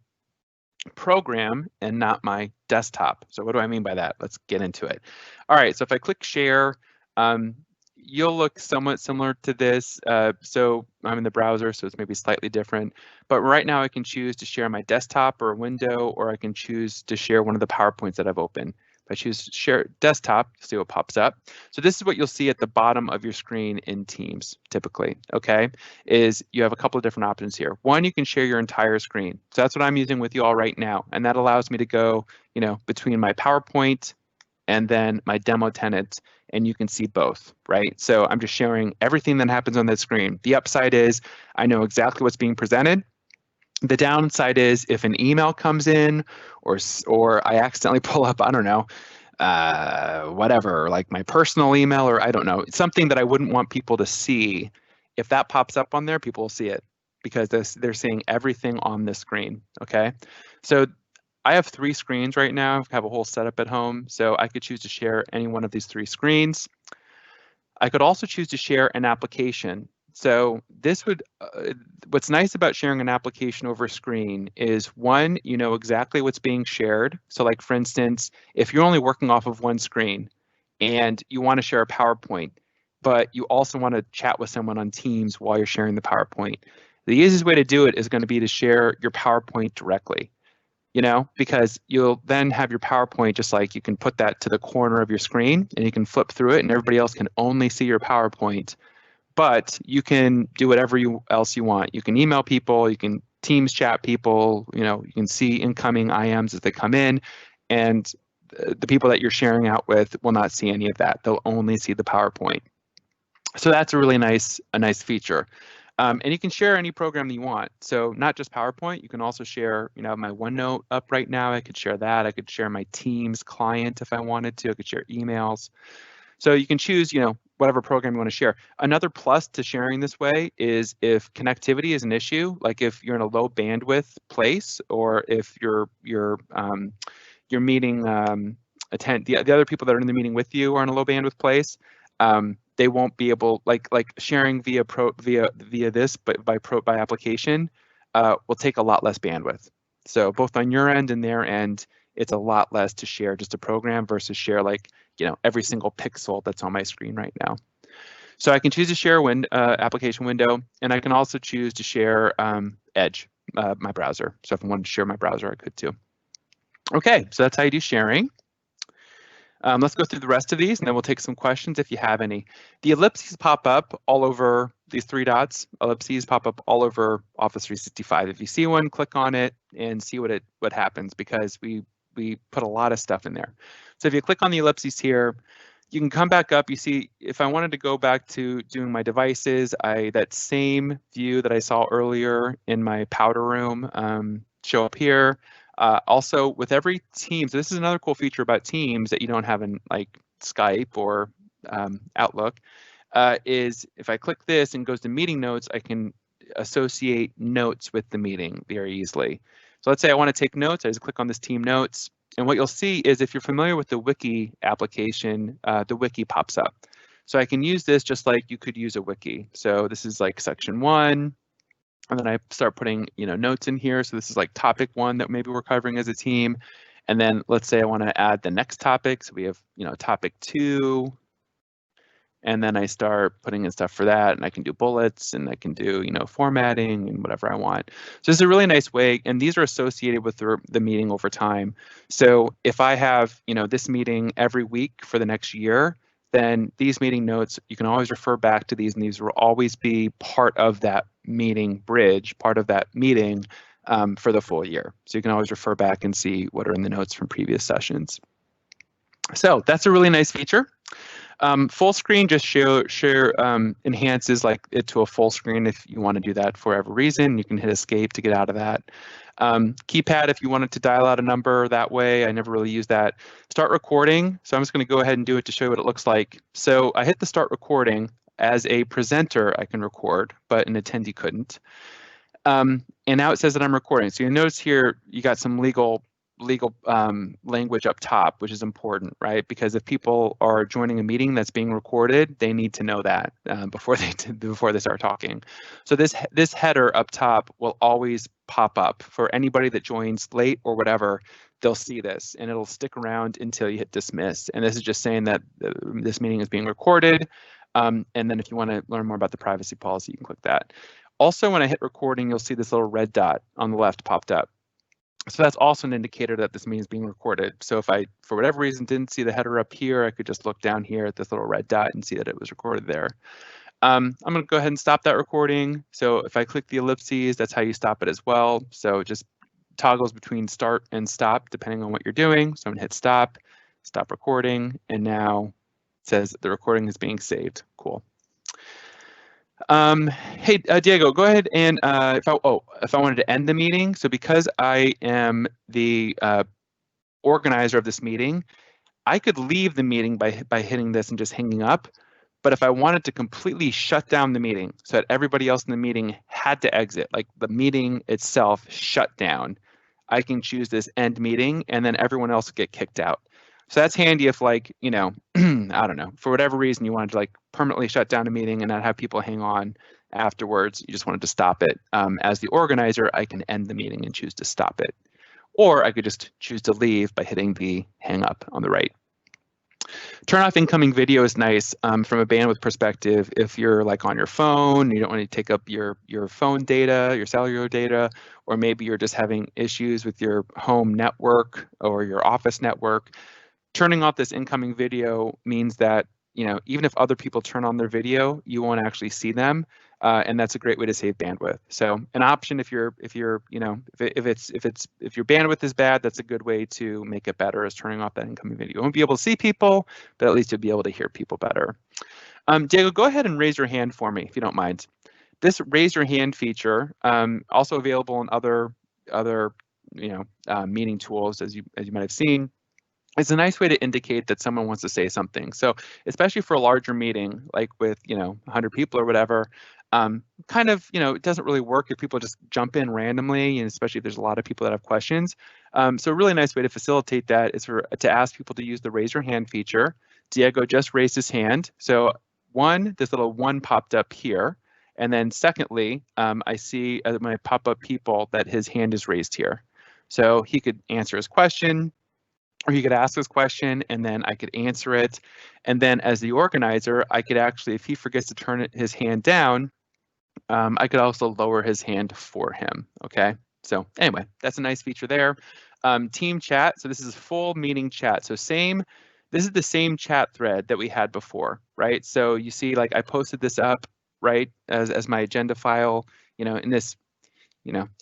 program and not my desktop. So what do I mean by that? Let's get into it. All right, so if I click share, you'll look somewhat similar to this. So I'm in the browser, so it's maybe slightly different. But right now I can choose to share my desktop or a window, or I can choose to share one of the PowerPoints that I've opened. If I choose share desktop, see what pops up. So this is what you'll see at the bottom of your screen in Teams, typically, okay, is you have a couple of different options here. One, you can share your entire screen. So that's what I'm using with you all right now. And that allows me to go, between my PowerPoint and then my demo tenant, and you can see both, right? So I'm just sharing everything that happens on that screen. The upside is I know exactly what's being presented. The downside is if an email comes in or I accidentally pull up, I don't know, whatever, like my personal email, or I don't know, something that I wouldn't want people to see. If that pops up on there, people will see it because they're seeing everything on this screen, okay? So I have 3 screens right now. I have a whole setup at home, so I could choose to share any one of these 3 screens. I could also choose to share an application. So this would, what's nice about sharing an application over a screen is one, you know exactly what's being shared. So like for instance, if you're only working off of one screen and you want to share a PowerPoint, but you also want to chat with someone on Teams while you're sharing the PowerPoint, the easiest way to do it is going to be to share your PowerPoint directly. Because you'll then have your PowerPoint, just like you can put that to the corner of your screen and you can flip through it and everybody else can only see your PowerPoint. But you can do whatever else you want. You can email people, you can Teams chat people, you can see incoming IMs as they come in, and the people that you're sharing out with will not see any of that. They'll only see the PowerPoint. So that's a really nice feature. And you can share any program that you want. So not just PowerPoint, you can also share, my OneNote up right now. I could share that. I could share my Teams client if I wanted to. I could share emails. So you can choose, whatever program you want to share. Another plus to sharing this way is if connectivity is an issue, like if you're in a low bandwidth place, or if your meeting the other people that are in the meeting with you are in a low bandwidth place. They won't be able, like sharing via this, but by application will take a lot less bandwidth. So both on your end and their end, it's a lot less to share just a program versus share every single pixel that's on my screen right now. So I can choose to share application window, and I can also choose to share Edge, my browser. So if I wanted to share my browser, I could too. Okay, so that's how you do sharing. Let's go through the rest of these, and then we'll take some questions if you have any. The ellipses pop up all over these 3 dots. Ellipses pop up all over Office 365. If you see one, click on it and see what happens, because we put a lot of stuff in there. So if you click on the ellipses here, you can come back up. You see, if I wanted to go back to doing my devices, that same view that I saw earlier in my powder room show up here. Also, with every Teams, this is another cool feature about Teams that you don't have in like Skype or Outlook, is if I click this and goes to meeting notes, I can associate notes with the meeting very easily. So let's say I want to take notes. I just click on this team notes. And what you'll see is if you're familiar with the wiki application, the wiki pops up. So I can use this just like you could use a wiki. So this is like section 1. And then I start putting, notes in here. So this is like topic 1 that maybe we're covering as a team. And then let's say I want to add the next topic. So we have, topic 2. And then I start putting in stuff for that, and I can do bullets, and I can do, formatting and whatever I want. So it's a really nice way, and these are associated with the meeting over time. So if I have, this meeting every week for the next year, then these meeting notes, you can always refer back to these, and these will always be part of that meeting bridge, part of that meeting for the full year. So you can always refer back and see what are in the notes from previous sessions. So that's a really nice feature. Full screen just enhances like it to a full screen. If you want to do that for whatever reason, you can hit escape to get out of that. Keypad, if you wanted to dial out a number that way, I never really use that. Start recording. So I'm just going to go ahead and do it to show you what it looks like. So I hit the start recording. As a presenter, I can record, but an attendee couldn't. And now it says that I'm recording. So you notice here you got some legal language up top, which is important, right? Because if people are joining a meeting that's being recorded, they need to know that before they start talking. So this header up top will always pop up for anybody that joins late or whatever. They'll see this, and it'll stick around until you hit dismiss. And this is just saying that this meeting is being recorded. And then if you want to learn more about the privacy policy, you can click that. Also, when I hit recording, you'll see this little red dot on the left popped up. So that's also an indicator that this meeting is being recorded. So if I, for whatever reason, didn't see the header up here, I could just look down here at this little red dot and see that it was recorded there. I'm going to go ahead and stop that recording. So if I click the ellipses, that's how you stop it as well. So it just toggles between start and stop depending on what you're doing. So I'm going to hit stop recording, and now it says the recording is being saved. Cool. Hey, Diego, go ahead and if I wanted to end the meeting, so because I am the organizer of this meeting, I could leave the meeting by hitting this and just hanging up. But if I wanted to completely shut down the meeting so that everybody else in the meeting had to exit, like the meeting itself shut down, I can choose this end meeting, and then everyone else will get kicked out. So that's handy if, like, I don't know, for whatever reason you wanted to like permanently shut down a meeting and not have people hang on afterwards. You just wanted to stop it. As the organizer, I can end the meeting and choose to stop it. Or I could just choose to leave by hitting the hang up on the right. Turn off incoming video is nice from a bandwidth perspective. If you're like on your phone, you don't want to take up your phone data, your cellular data, or maybe you're just having issues with your home network or your office network. Turning off this incoming video means that, even if other people turn on their video, you won't actually see them, and that's a great way to save bandwidth. So an option if your bandwidth is bad, that's a good way to make it better, is turning off that incoming video. You won't be able to see people, but at least you'll be able to hear people better. Diego, go ahead and raise your hand for me if you don't mind. This raise your hand feature, also available in other meeting tools, as you might have seen. It's a nice way to indicate that someone wants to say something. So especially for a larger meeting, like with 100 people or whatever, it doesn't really work if people just jump in randomly, and especially if there's a lot of people that have questions. So a really nice way to facilitate that is to ask people to use the raise your hand feature. Diego just raised his hand. So this little one popped up here. And then secondly, I see when I pop up people that his hand is raised here. So he could answer his question. or he could ask his question and then I could answer it. And then as the organizer, I could actually, if he forgets to turn his hand down, I could also lower his hand for him, okay? So anyway, that's a nice feature there. Team chat, so this is full meeting chat. So this is the same chat thread that we had before, right? So you see, like I posted this up, right, as my agenda file, in this,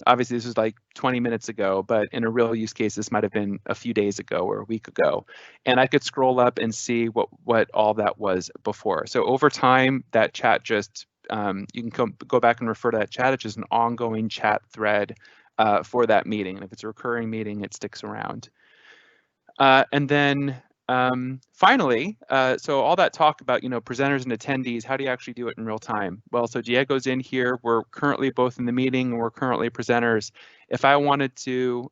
obviously this was like 20 minutes ago, but in a real use case, this might have been a few days ago or a week ago. And I could scroll up and see what all that was before. So over time, that chat just, you can go back and refer to that chat. It's just an ongoing chat thread for that meeting. And if it's a recurring meeting, it sticks around. And then finally, so all that talk about, presenters and attendees, how do you actually do it in real time? Well, so Diego's in here. We're currently both in the meeting and we're currently presenters. If I wanted to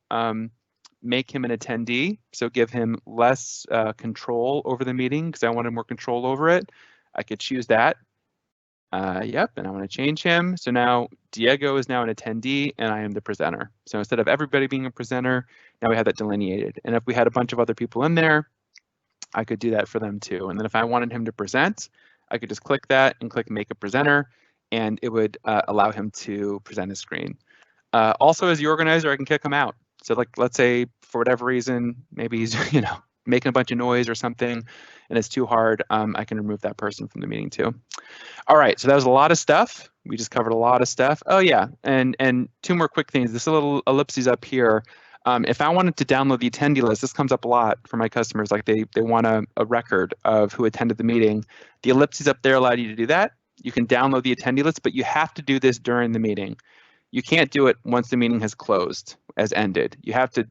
make him an attendee, so give him less control over the meeting because I wanted more control over it, I could choose that. Yep, and I want to change him. So now Diego is now an attendee and I am the presenter. So instead of everybody being a presenter, now we have that delineated. And if we had a bunch of other people in there, I could do that for them too. And then if I wanted him to present, I could just click that and click make a presenter, and it would allow him to present his screen. Also, as the organizer, I can kick him out. So like, let's say for whatever reason, maybe he's making a bunch of noise or something and it's too hard, I can remove that person from the meeting too. All right, so that was a lot of stuff. We just covered a lot of stuff. Oh yeah, and two more quick things. This little ellipses up here. If I wanted to download the attendee list, this comes up a lot for my customers, like they want a record of who attended the meeting. The ellipses up there allow you to do that. You can download the attendee list, but you have to do this during the meeting. You can't do it once the meeting has closed, has ended. You have to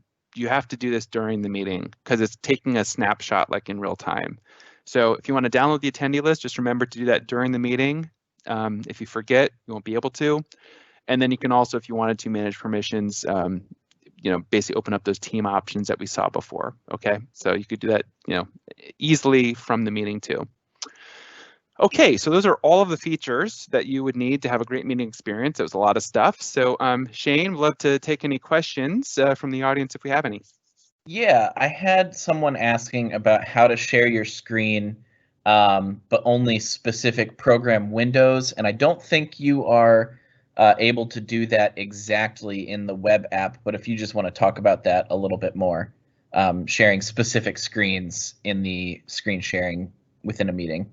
do this during the meeting because it's taking a snapshot like in real time. So if you want to download the attendee list, just remember to do that during the meeting. If you forget, you won't be able to. And then you can also, if you wanted to, manage permissions, basically open up those team options that we saw before. Okay, so you could do that, easily from the meeting too. Okay, so those are all of the features that you would need to have a great meeting experience. It was a lot of stuff. So Shane, would love to take any questions from the audience if we have any. Yeah, I had someone asking about how to share your screen, but only specific program windows, and I don't think you are able to do that exactly in the web app, but if you just want to talk about that a little bit more, sharing specific screens in the screen sharing within a meeting.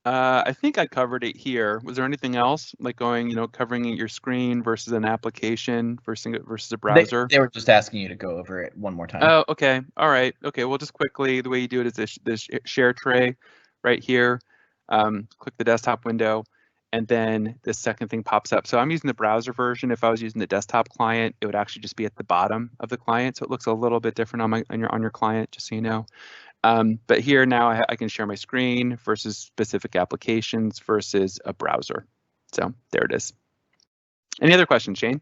I think I covered it here. Was there anything else, like going, covering your screen versus an application versus a browser? They were just asking you to go over it one more time. Oh, okay. All right. Okay. Well, just quickly, the way you do it is this share tray right here. Click the desktop window, and then the second thing pops up. So I'm using the browser version. If I was using the desktop client, it would actually just be at the bottom of the client. So it looks a little bit different on your client, just so you know. But here now I can share my screen versus specific applications versus a browser. So there it is. Any other questions, Shane?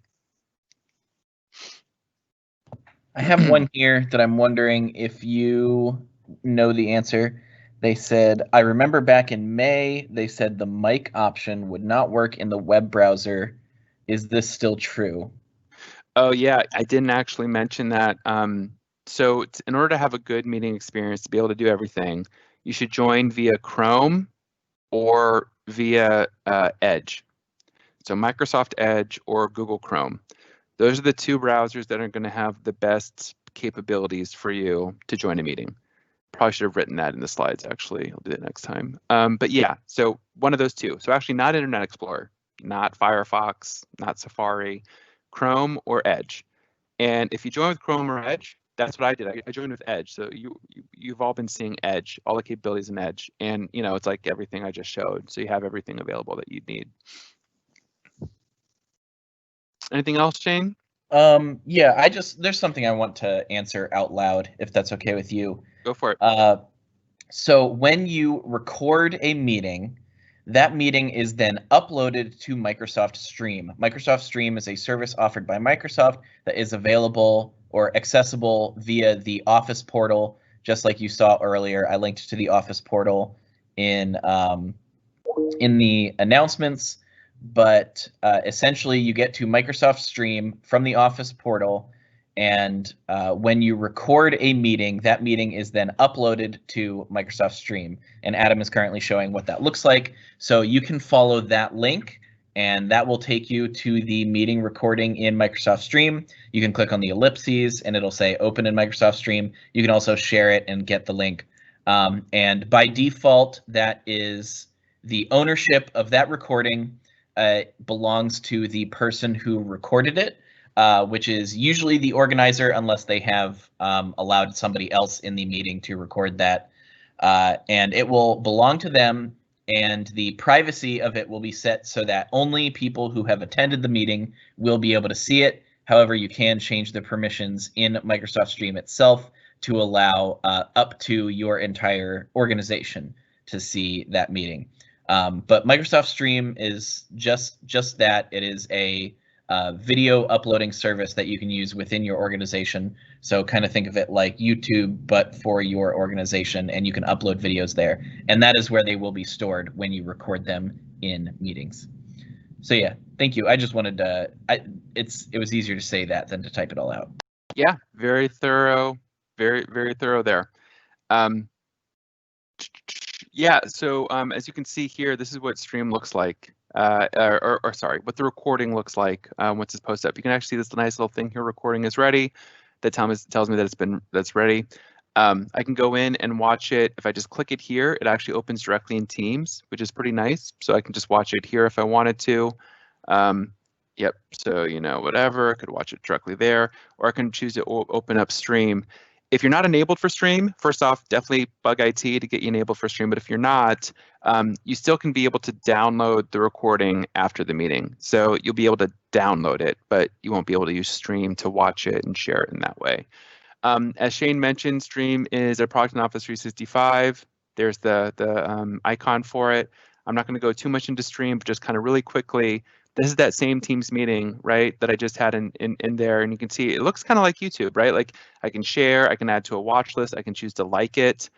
I have one here that I'm wondering if you know the answer. They said, I remember back in May, they said the mic option would not work in the web browser. Is this still true? Oh yeah, I didn't actually mention that. So in order to have a good meeting experience, to be able to do everything, you should join via Chrome or via Edge. So Microsoft Edge or Google Chrome. Those are the two browsers that are going to have the best capabilities for you to join a meeting. Probably should have written that in the slides, actually. I'll do it next time. But yeah, so one of those two. So actually not Internet Explorer, not Firefox, not Safari, Chrome or Edge. And if you join with Chrome or Edge, that's what I did. I joined with Edge. So you've all been seeing Edge, all the capabilities in Edge. And it's like everything I just showed. So you have everything available that you'd need. Anything else, Shane? Yeah, there's something I want to answer out loud, if that's okay with you. Go for it. So when you record a meeting, that meeting is then uploaded to Microsoft Stream. Microsoft Stream is a service offered by Microsoft that is available or accessible via the Office portal, just like you saw earlier. I linked to the Office portal in the announcements, but essentially you get to Microsoft Stream from the Office portal, And when you record a meeting, that meeting is then uploaded to Microsoft Stream. And Adam is currently showing what that looks like. So you can follow that link, and that will take you to the meeting recording in Microsoft Stream. You can click on the ellipses, and it'll say open in Microsoft Stream. You can also share it and get the link. And by default, that is the ownership of that recording belongs to the person who recorded it. Which is usually the organizer, unless they have allowed somebody else in the meeting to record that. And it will belong to them, and the privacy of it will be set so that only people who have attended the meeting will be able to see it. However, you can change the permissions in Microsoft Stream itself to allow up to your entire organization to see that meeting. But Microsoft Stream is just that. It is a video uploading service that you can use within your organization. So kind of think of it like YouTube, but for your organization, and you can upload videos there. And that is where they will be stored when you record them in meetings. So yeah, thank you. I just wanted to, it was easier to say that than to type it all out. Yeah, very thorough, very thorough there. Yeah, so as you can see here, this is what Stream looks like. Or sorry, what the recording looks like once it's posted up. You can actually see this nice little thing here, recording is ready. That tells me that that's ready. I can go in and watch it. If I just click it here, it actually opens directly in Teams, which is pretty nice. So I can just watch it here if I wanted to. Yep, so whatever, I could watch it directly there, or I can choose to open up Stream. If you're not enabled for Stream, first off, definitely bug IT to get you enabled for Stream. But if you're not, you still can be able to download the recording after the meeting. So you'll be able to download it, but you won't be able to use Stream to watch it and share it in that way. As Shane mentioned, Stream is a product in Office 365. There's the icon for it. I'm not going to go too much into Stream, but just kind of really quickly. This is that same Teams meeting, right, that I just had in there, and you can see it looks kind of like YouTube, right? Like I can share, I can add to a watch list, I can choose to like it.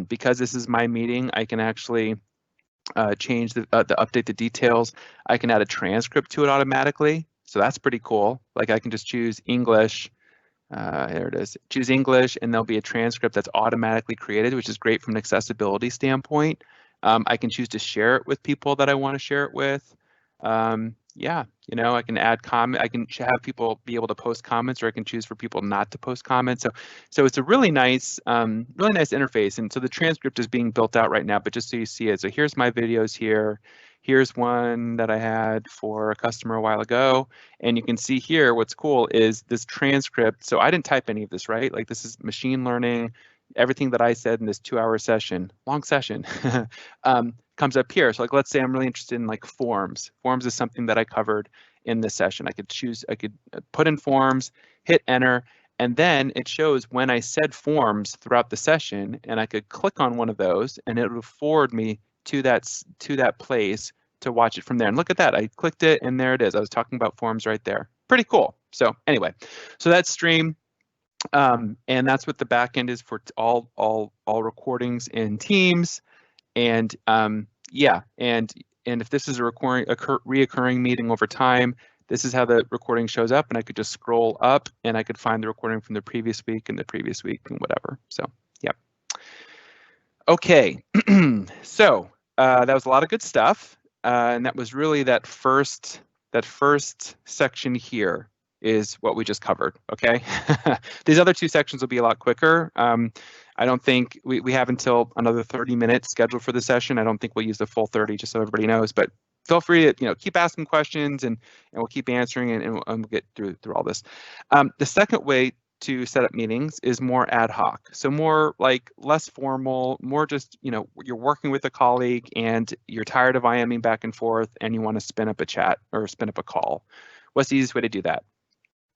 Because this is my meeting, I can actually change the update the details. I can add a transcript to it automatically, so that's pretty cool. Like I can just choose English. There it is. Choose English, and there'll be a transcript that's automatically created, which is great from an accessibility standpoint. I can choose to share it with people that I want to share it with. Yeah, I can add comment. I can have people be able to post comments, or I can choose for people not to post comments. So it's a really nice interface. And so the transcript is being built out right now, but just so you see it. So here's my videos here. Here's one that I had for a customer a while ago. And you can see here, what's cool is this transcript. So I didn't type any of this, right? Like this is machine learning. Everything that I said in this 2-hour session, long session, comes up here. So like, let's say I'm really interested in like forms. Forms is something that I covered in this session. I could put in forms, hit enter, and then it shows when I said forms throughout the session, and I could click on one of those, and it would forward me to that place to watch it from there. And look at that, I clicked it, and there it is. I was talking about forms right there. Pretty cool. So anyway, so that's Stream. And that's what the backend is for all recordings in Teams. And yeah, and if this is a reoccurring meeting over time, this is how the recording shows up, and I could just scroll up and I could find the recording from the previous week and the previous week and whatever. So yeah. Okay, so that was a lot of good stuff, and that was really that first section here is what we just covered, okay? These other two sections will be a lot quicker. I don't think we have until another 30 minutes scheduled for the session. I don't think we'll use the full 30, just so everybody knows, but feel free to keep asking questions, and we'll keep answering, and we'll get through all this. The second way to set up meetings is more ad hoc. So more like less formal, more just, you're working with a colleague and you're tired of IMing back and forth and you want to spin up a chat or spin up a call. What's the easiest way to do that?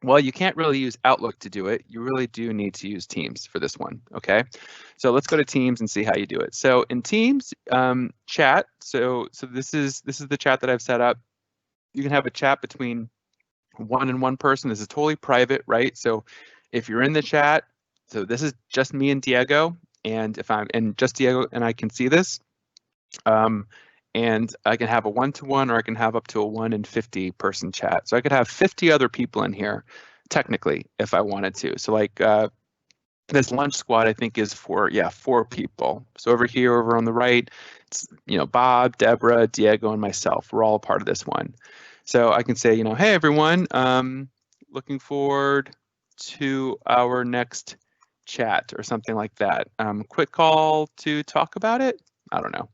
Well, you can't really use Outlook to do it. You really do need to use Teams for this one, okay? So let's go to Teams and see how you do it. So in Teams, chat, so this is the chat that I've set up. You can have a chat between one person. This is totally private, right? So if you're in the chat, so this is just me and Diego, and if I'm and just Diego and I can see this, and I can have a 1-to-1, or I can have up to a 1 in 50 person chat. So I could have 50 other people in here. technically, if I wanted to. So like this lunch squad, I think, is for 4 people. So over here, over on the right, it's Bob, Deborah, Diego, and myself. We're all a part of this one. So I can say, hey everyone, looking forward to our next chat or something like that. Quick call to talk about it. I don't know.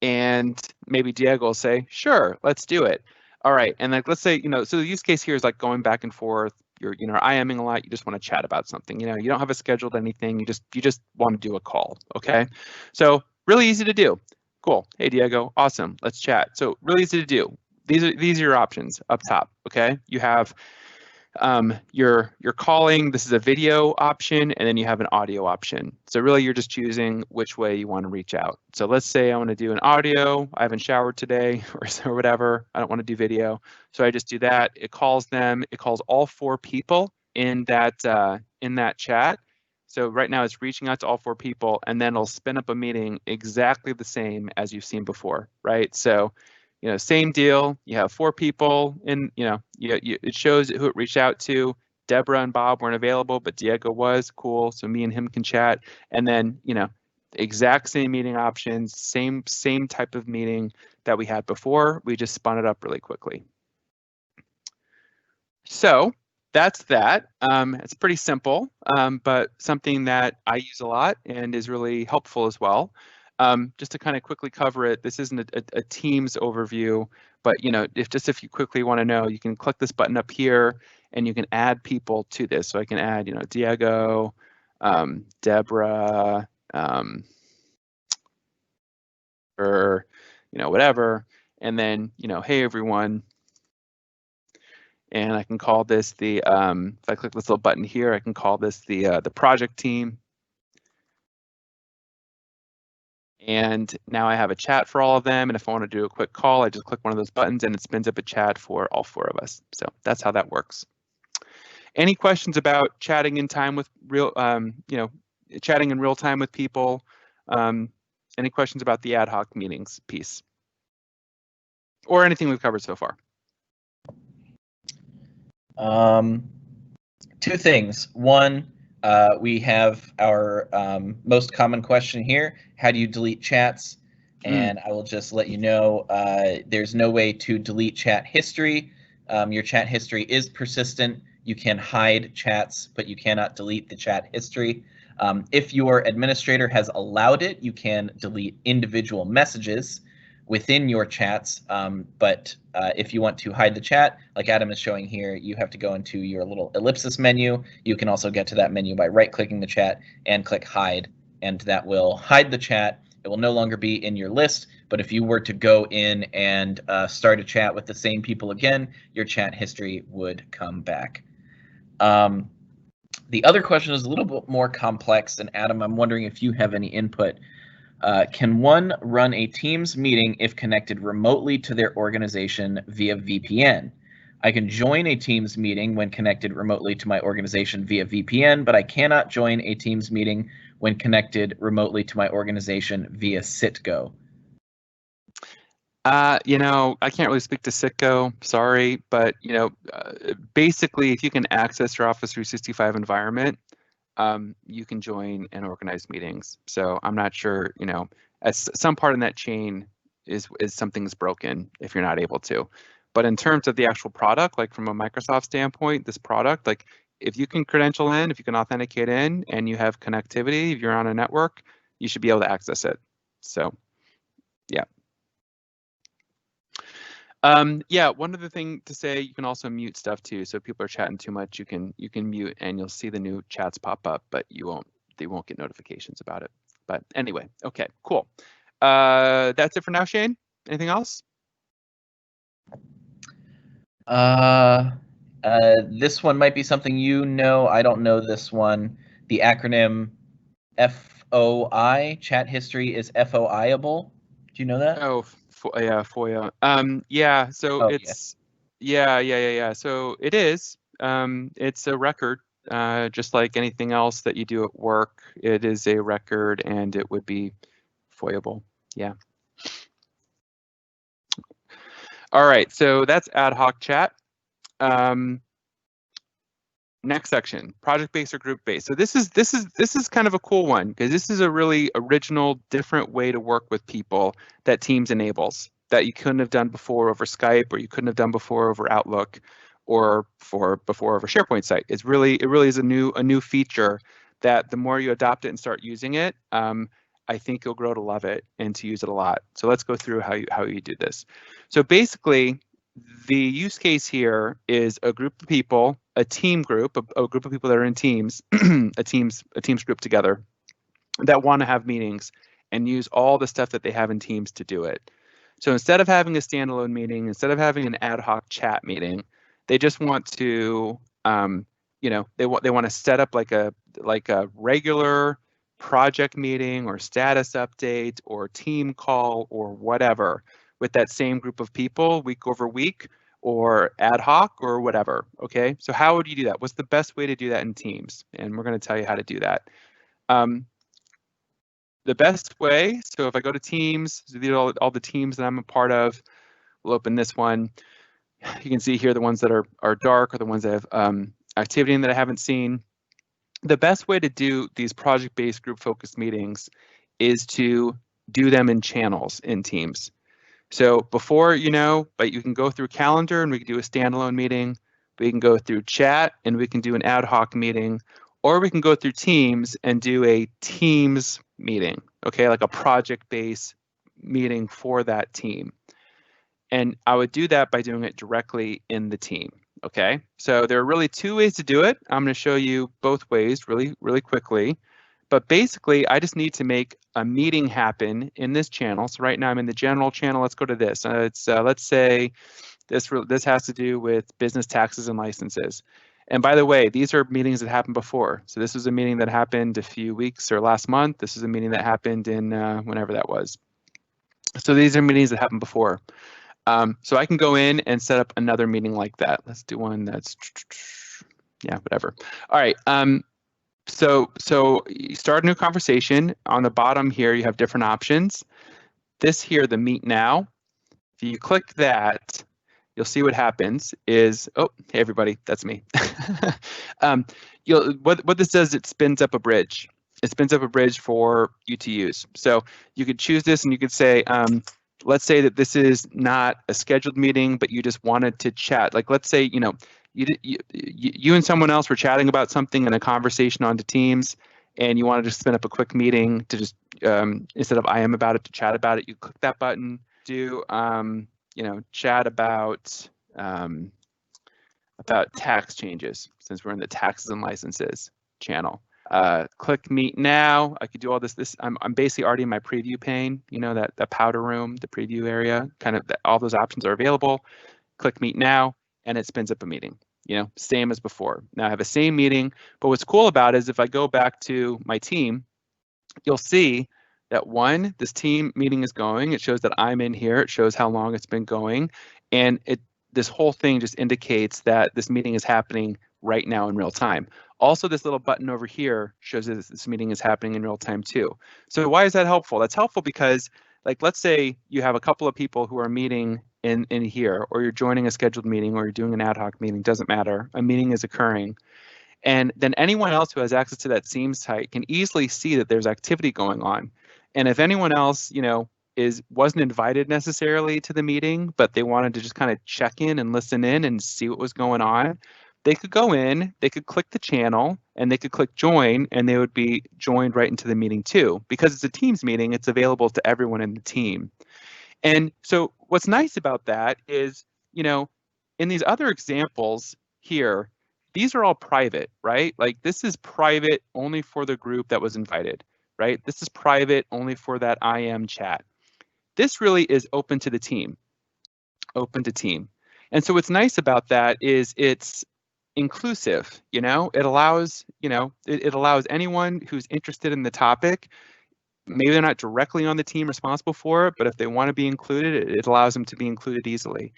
And maybe Diego will say, sure, let's do it. All right, and like let's say, so the use case here is like going back and forth. You're IMing a lot, you just want to chat about something. You don't have a scheduled anything, you just want to do a call. Okay, so really easy to do. Cool. Hey Diego, awesome, let's chat. So really easy to do. These are your options up top. Okay, you have you're calling, this is a video option, and then you have an audio option. So really you're just choosing which way you want to reach out. So let's say I want to do an audio, I haven't showered today or whatever, I don't want to do video. So I just do that, it calls them, it calls all 4 people in that chat. So right now it's reaching out to all 4 people, and then it'll spin up a meeting exactly the same as you've seen before, right? So same deal. You have 4 people, and it shows who it reached out to. Deborah and Bob weren't available, but Diego was. Cool. So me and him can chat, and then exact same meeting options, same type of meeting that we had before. We just spun it up really quickly. So that's that. It's pretty simple, but something that I use a lot and is really helpful as well. Just to kind of quickly cover it, this isn't a Teams overview, but if you quickly want to know, you can click this button up here and you can add people to this. So I can add, Diego, Deborah, or whatever, and then hey everyone. And I can call this the, if I click this little button here, I can call this the project team. And now I have a chat for all of them. And if I want to do a quick call, I just click one of those buttons and it spins up a chat for all 4 of us. So that's how that works. Any questions about chatting in time with chatting in real time with people? Any questions about the ad hoc meetings piece? Or anything we've covered so far? 2 things. One, we have our most common question here. How do you delete chats? And I will just let you know, there's no way to delete chat history. Your chat history is persistent. You can hide chats, but you cannot delete the chat history. If your administrator has allowed it, you can delete individual messages within your chats, but if you want to hide the chat, like Adam is showing here, you have to go into your little ellipsis menu. You can also get to that menu by right-clicking the chat and click hide, and that will hide the chat. It will no longer be in your list, but if you were to go in and start a chat with the same people again, your chat history would come back. The other question is a little bit more complex, and Adam, I'm wondering if you have any input. Can one run a Teams meeting if connected remotely to their organization via VPN? I can join a Teams meeting when connected remotely to my organization via VPN, but I cannot join a Teams meeting when connected remotely to my organization via Citgo. I can't really speak to Citgo, sorry, but basically, if you can access your Office 365 environment, you can join and organize meetings. So I'm not sure, as some part in that chain is something's broken if you're not able to. But in terms of the actual product, like from a Microsoft standpoint, this product, like if you can credential in, if you can authenticate in, and you have connectivity, if you're on a network, you should be able to access it. So, yeah. One other thing to say, you can also mute stuff too. So if people are chatting too much, you can mute and you'll see the new chats pop up, but they won't get notifications about it. But anyway, okay, cool. That's it for now, Shane. Anything else? This one might be something I don't know this one. The acronym FOI, chat history is FOI-able. Do you know that? Oh, yeah, FOIA. Yeah, so it's, yeah. So it is, it's a record, just like anything else that you do at work. It is a record and it would be FOIA-able, yeah. All right, so that's ad hoc chat. Next section, project-based or group-based. So this is kind of a cool one because this is a really original, different way to work with people that Teams enables that you couldn't have done before over Skype, or you couldn't have done before over Outlook, or before over SharePoint site. It really is a new feature that the more you adopt it and start using it, I think you'll grow to love it and to use it a lot. So let's go through how you do this. So basically, the use case here is a group of people, a team group, a group of people that are in teams, a teams group together that want to have meetings and use all the stuff that they have in Teams to do it. So instead of having a standalone meeting, instead of having an ad hoc chat meeting, they just want to, they want to set up like a regular project meeting or status update or team call or whatever with that same group of people week over week or ad hoc or whatever. Okay, so how would you do that? What's the best way to do that in Teams? And we're going to tell you how to do that. The best way, so if I go to Teams, so these are all the teams that I'm a part of. We'll open this one. You can see here the ones that are dark are the ones that have activity in that I haven't seen. The best way to do these project-based group-focused meetings is to do them in channels in Teams. So before, but you can go through Calendar and we can do a standalone meeting. We can go through Chat and we can do an ad hoc meeting, or we can go through Teams and do a Teams meeting, okay, like a project-based meeting for that team. And I would do that by doing it directly in the team, okay? So there are really two ways to do it. I'm going to show you both ways really quickly. But basically, I just need to make a meeting happen in this channel. So right now I'm in the general channel. Let's go to this. Let's say this has to do with business taxes and licenses. And by the way, these are meetings that happened before. So this was a meeting that happened a few weeks or last month. This is a meeting that happened in whenever that was. So these are meetings that happened before. So I can go in and set up another meeting like that. Let's do one that's, yeah, whatever. All right. So you start a new conversation. On the bottom here, you have different options. This here, the Meet Now. If you click that, you'll see what happens is, oh, hey everybody, that's me. What this does, it spins up a bridge. It spins up a bridge for you to use. So you could choose this and you could say, let's say that this is not a scheduled meeting, but you just wanted to chat. Like, let's say, you and someone else were chatting about something in a conversation onto Teams, and you wanted to spin up a quick meeting to just, instead of I am about it, to chat about it. You click that button, do, chat about tax changes, since we're in the taxes and licenses channel. Click Meet Now. I could do all this. I'm basically already in my preview pane, that powder room, the preview area, all those options are available. Click Meet Now, and it spins up a meeting, same as before. Now I have a same meeting, but what's cool about it is if I go back to my team, you'll see that this team meeting is going. It shows that I'm in here. It shows how long it's been going. And this whole thing just indicates that this meeting is happening right now in real time. Also, this little button over here shows that this meeting is happening in real time too. So why is that helpful? That's helpful because, like, let's say you have a couple of people who are meeting in here, or you're joining a scheduled meeting, or you're doing an ad hoc meeting, doesn't matter. A meeting is occurring. And then anyone else who has access to that Teams site can easily see that there's activity going on. And if anyone else, wasn't invited necessarily to the meeting, but they wanted to just kind of check in and listen in and see what was going on, they could go in, they could click the channel, and they could click join, and they would be joined right into the meeting too. Because it's a Teams meeting, it's available to everyone in the team. And so what's nice about that is, in these other examples here, these are all private, right? Like, this is private only for the group that was invited, right? This is private only for that IM chat. This really is open to the team, open to team. And so what's nice about that is it's inclusive, it allows, it allows anyone who's interested in the topic. Maybe they're not directly on the team responsible for it, but if they want to be included, it allows them to be included easily.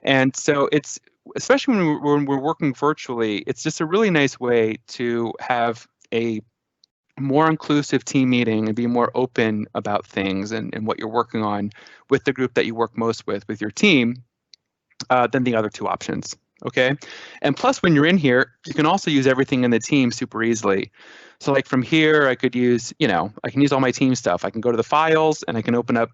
And so it's, especially when we're working virtually, it's just a really nice way to have a more inclusive team meeting and be more open about things and what you're working on with the group that you work most with your team than the other two options. Okay, and plus when you're in here, you can also use everything in the team super easily. So like from here, I could use, I can use all my team stuff. I can go to the files and I can open up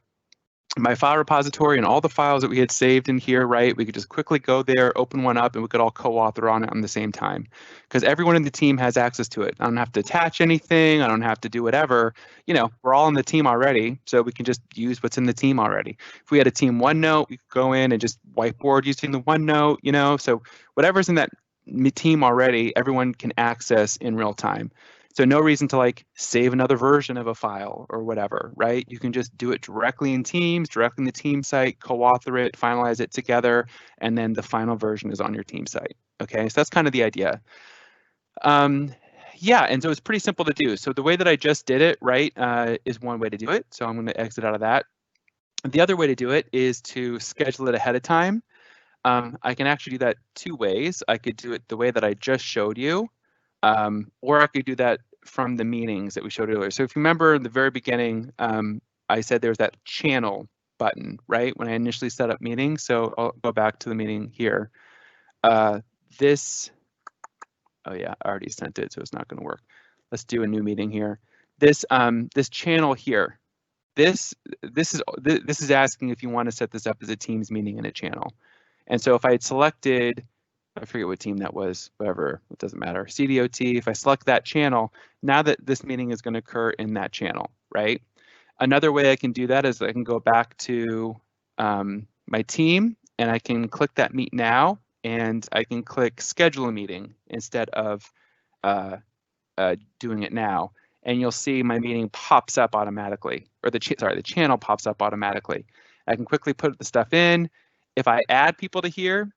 my file repository and all the files that we had saved in here, right? We could just quickly go there, open one up, and we could all co-author on it on the same time because everyone in the team has access to it. I don't have to attach anything. I don't have to do whatever. We're all in the team already, so we can just use what's in the team already. If we had a team OneNote, we could go in and just whiteboard using the OneNote, so whatever's in that team already, everyone can access in real time. So no reason to save another version of a file or whatever, right? You can just do it directly in Teams, directly in the team site, co-author it, finalize it together, and then the final version is on your team site. Okay, so that's kind of the idea. Yeah, and so it's pretty simple to do. So the way that I just did it, right, is one way to do it. So I'm going to exit out of that. The other way to do it is to schedule it ahead of time. I can actually do that two ways. I could do it the way that I just showed you. Or I could do that from the meetings that we showed earlier. So if you remember in the very beginning, I said there was that channel button, right? When I initially set up meetings. So I'll go back to the meeting here. Oh yeah, I already sent it, so it's not going to work. Let's do a new meeting here. This channel here, this is asking if you want to set this up as a Teams meeting in a channel. And so if I had selected, I forget what team that was, whatever, it doesn't matter, CDOT, if I select that channel, now that this meeting is going to occur in that channel, right? Another way I can do that is I can go back to my team and I can click that meet now and I can click schedule a meeting instead of doing it now. And you'll see my meeting pops up automatically, or the channel pops up automatically. I can quickly put the stuff in. If I add people to here,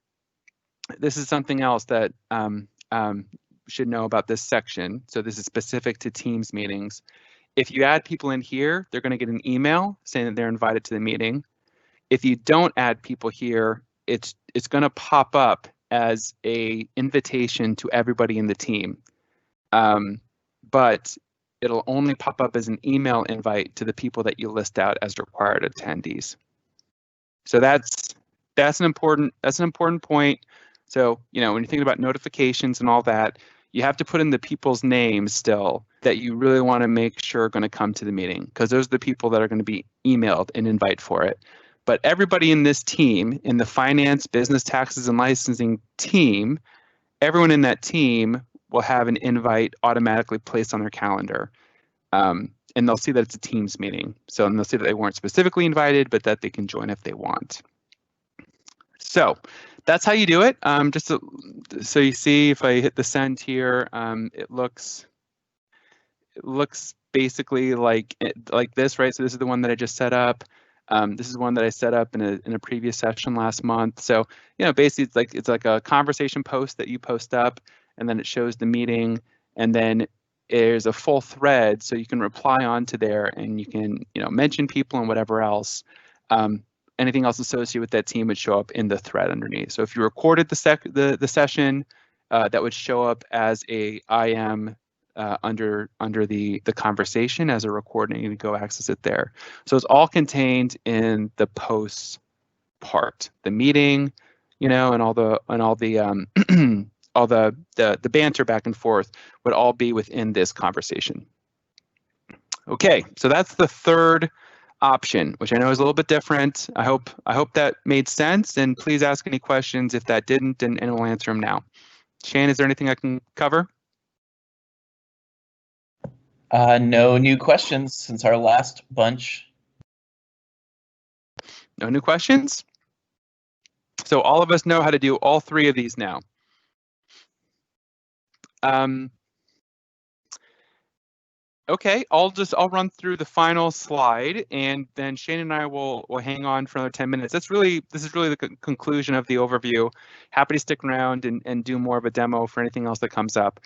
this is something else that should know about this section. So this is specific to Teams meetings. If you add people in here, they're going to get an email saying that they're invited to the meeting. If you don't add people here, it's going to pop up as a invitation to everybody in the team. But it'll only pop up as an email invite to the people that you list out as required attendees. So that's an important point. So, when you're thinking about notifications and all that, you have to put in the people's names still that you really want to make sure are going to come to the meeting, because those are the people that are going to be emailed an invite for it. But everybody in this team, in the finance, business, taxes, and licensing team, everyone in that team will have an invite automatically placed on their calendar. And they'll see that it's a Teams meeting. So they'll see that they weren't specifically invited, but that they can join if they want. So that's how you do it. So you see, if I hit the send here, it looks basically like this, right? So this is the one that I just set up. This is one that I set up in a previous session last month. So basically it's like a conversation post that you post up, and then it shows the meeting, and then there's a full thread, so you can reply onto there, and you can mention people and whatever else. Anything else associated with that team would show up in the thread underneath. So if you recorded the session, that would show up as a IM under the conversation as a recording. You can go access it there. So it's all contained in the posts part, the meeting, and all the all the banter back and forth would all be within this conversation. Okay, so that's the third option, which I know is a little bit different. I hope that made sense, and please ask any questions if that didn't, and we'll answer them now. Shane, is there anything I can cover? No new questions since our last bunch. No new questions? So all of us know how to do all three of these now. Okay, I'll run through the final slide, and then Shane and I will hang on for another 10 minutes. This is really the conclusion of the overview. Happy to stick around and do more of a demo for anything else that comes up.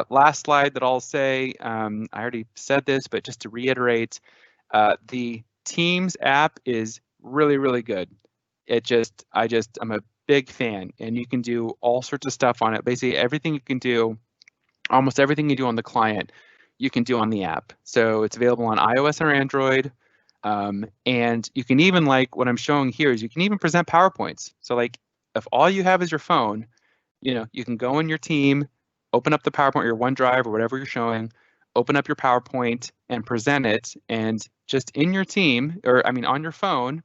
Last slide that I'll say, I already said this, but just to reiterate, the Teams app is really good. I'm a big fan, and you can do all sorts of stuff on it. Basically everything you can do, almost everything you do on the client, you can do on the app. So it's available on iOS or Android. And you can even, like what I'm showing here, is you can even present PowerPoints. So like if all you have is your phone, You can go in your team, open up the PowerPoint, your OneDrive or whatever you're showing, open up your PowerPoint and present it. And just in your team, or I mean on your phone,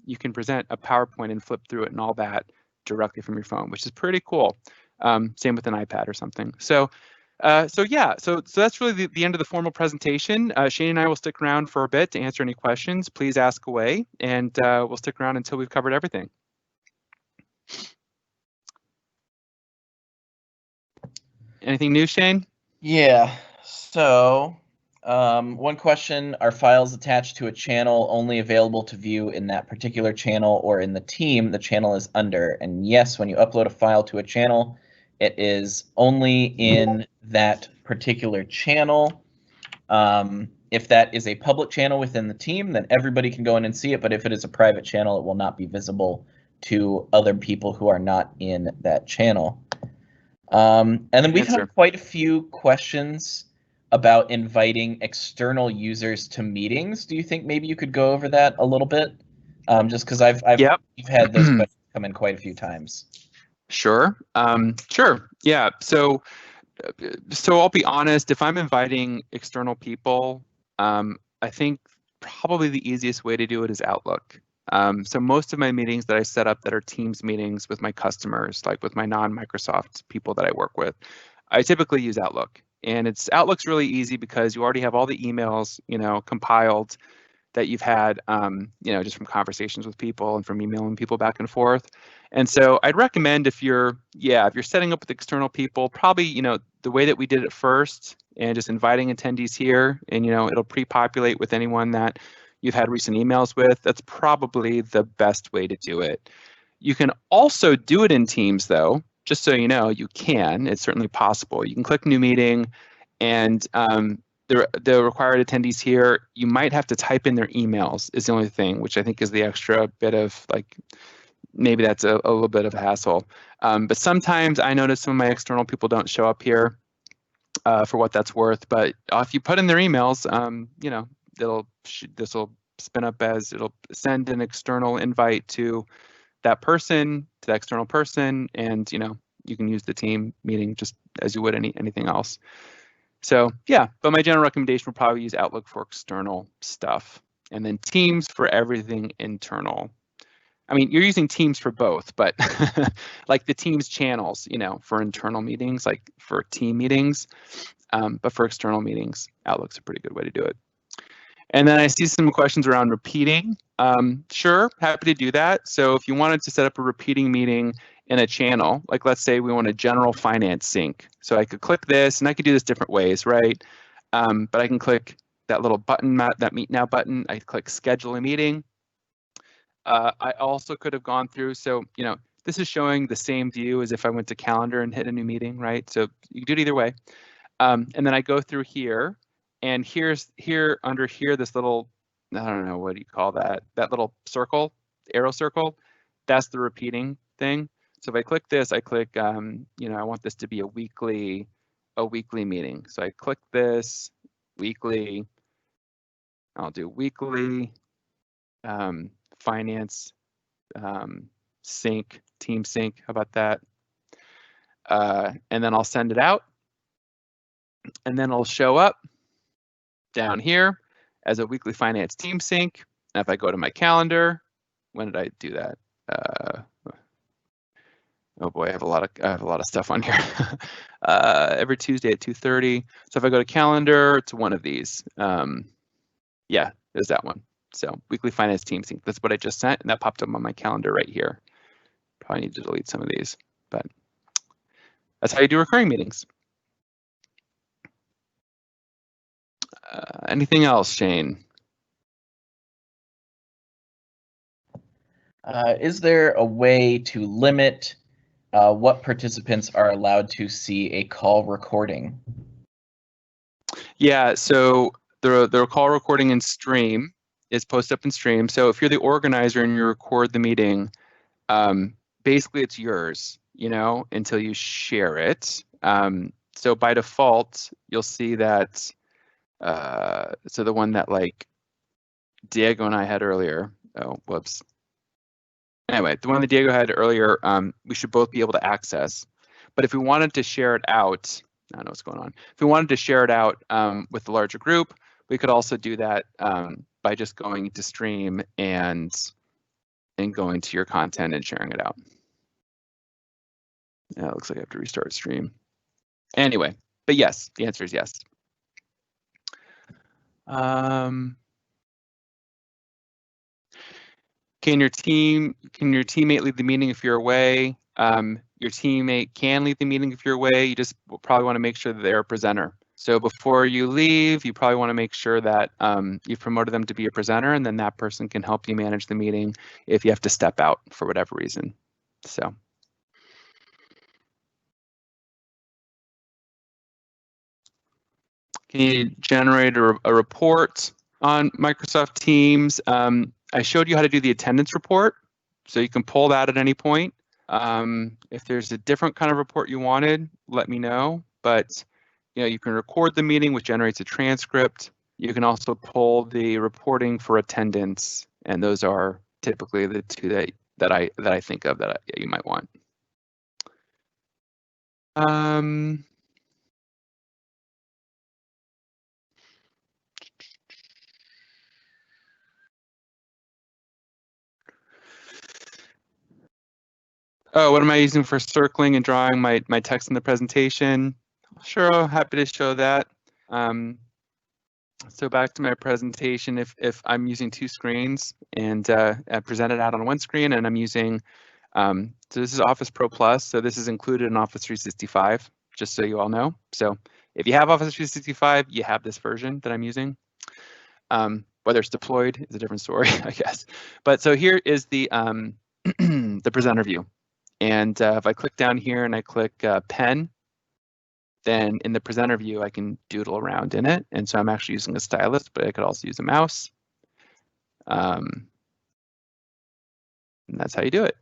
you can present a PowerPoint and flip through it and all that directly from your phone, which is pretty cool. Same with an iPad or something. So yeah, so that's really the end of the formal presentation. Shane and I will stick around for a bit to answer any questions. Please ask away, and we'll stick around until we've covered everything. Anything new, Shane? Yeah, so one question, are files attached to a channel only available to view in that particular channel or in the team the channel is under? And yes, when you upload a file to a channel, it is only in that particular channel. If that is a public channel within the team, then everybody can go in and see it, but if it is a private channel, it will not be visible to other people who are not in that channel. And then we've had quite a few questions about inviting external users to meetings. Do you think maybe you could go over that a little bit? Just because we've had those questions come in quite a few times. Sure. Sure. Yeah. So I'll be honest, if I'm inviting external people, I think probably the easiest way to do it is Outlook. So most of my meetings that I set up that are Teams meetings with my customers, like with my non-Microsoft people that I work with, I typically use Outlook. And Outlook's really easy because you already have all the emails, compiled that you've had, just from conversations with people and from emailing people back and forth. And so I'd recommend if you're setting up with external people, probably, the way that we did it first and just inviting attendees here, and, it'll pre-populate with anyone that you've had recent emails with. That's probably the best way to do it. You can also do it in Teams though, just so you know, you can, it's certainly possible. You can click new meeting, and the required attendees here, you might have to type in their emails is the only thing, which I think is the extra bit of maybe that's a little bit of a hassle. But sometimes I notice some of my external people don't show up here for what that's worth. But if you put in their emails, this will spin up as it'll send an external invite to that person, to that external person, and you can use the team meeting just as you would anything else. So yeah, but my general recommendation would probably use Outlook for external stuff, and then Teams for everything internal. I mean, you're using Teams for both, but like the Teams channels, for internal meetings, like for team meetings, but for external meetings, Outlook's a pretty good way to do it. And then I see some questions around repeating. Sure, happy to do that. So if you wanted to set up a repeating meeting in a channel, like let's say we want a general finance sync. So I could click this, and I could do this different ways, right? But I can click that little button, that Meet Now button. I click Schedule a Meeting. I also could have gone through, so this is showing the same view as if I went to Calendar and hit a new meeting, right? So you can do it either way. And then I go through here, and under here, this little, I don't know, what do you call that? That little circle, arrow circle, that's the repeating thing. So if I click this, I click, I want this to be a weekly meeting. So I click this, weekly, I'll do weekly, finance, sync, team sync, how about that? And then I'll send it out, and then it'll show up down here as a weekly finance team sync. And if I go to my calendar, when did I do that? Oh boy, I have a lot of stuff on here. Every Tuesday at 2:30. So if I go to calendar, it's one of these. Yeah, there's that one. So weekly finance team sync. That's what I just sent, and that popped up on my calendar right here. Probably need to delete some of these, but that's how you do recurring meetings. Anything else, Shane? Is there a way to limit what participants are allowed to see a call recording? Yeah, so the call recording in Stream is posted up in Stream. So if you're the organizer and you record the meeting, basically it's yours, until you share it. So by default, you'll see that, so the one that like Diego and I had earlier, oh, whoops. anyway, the one that Diego had earlier, we should both be able to access. But if we wanted to share it out, I don't know what's going on. If we wanted to share it out with the larger group, we could also do that by just going to stream and going to your content and sharing it out. Yeah, it looks like I have to restart stream. Anyway, but yes, the answer is yes. Can your teammate lead the meeting if you're away? Your teammate can lead the meeting if you're away. You just probably want to make sure that they're a presenter. So before you leave, you probably want to make sure that you've promoted them to be a presenter, and then that person can help you manage the meeting if you have to step out for whatever reason. So. Can you generate a report on Microsoft Teams? I showed you how to do the attendance report, so you can pull that at any point. If there's a different kind of report you wanted, let me know. But you can record the meeting, which generates a transcript. You can also pull the reporting for attendance, and those are typically the two that I think of that you might want. Oh, what am I using for circling and drawing my text in the presentation? Sure, happy to show that. So back to my presentation, if I'm using two screens and I present it out on one screen, and I'm using, so this is Office Pro Plus, so this is included in Office 365, just so you all know. So if you have Office 365, you have this version that I'm using. Whether it's deployed is a different story, I guess. But so here is the the presenter view. And if I click down here and I click pen, then in the presenter view, I can doodle around in it. And so I'm actually using a stylus, but I could also use a mouse. And that's how you do it.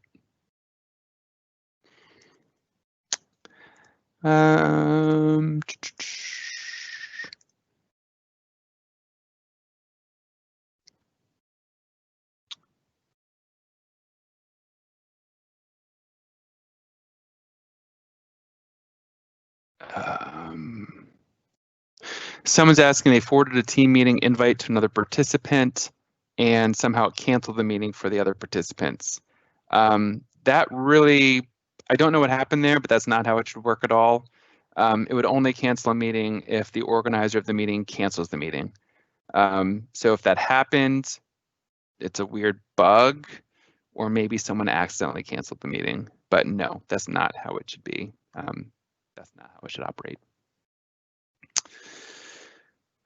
Someone's asking, they forwarded a team meeting invite to another participant and somehow canceled the meeting for the other participants. That really, I don't know what happened there, but that's not how it should work at all. It would only cancel a meeting if the organizer of the meeting cancels the meeting. So if that happened, it's a weird bug, or maybe someone accidentally canceled the meeting. But no, that's not how it should be. That's not how it should operate.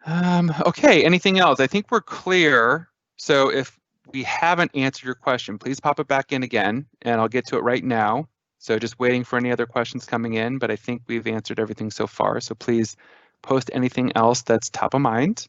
Okay, anything else? I think we're clear. So if we haven't answered your question, please pop it back in again, and I'll get to it right now. So just waiting for any other questions coming in, but I think we've answered everything so far. So please post anything else that's top of mind.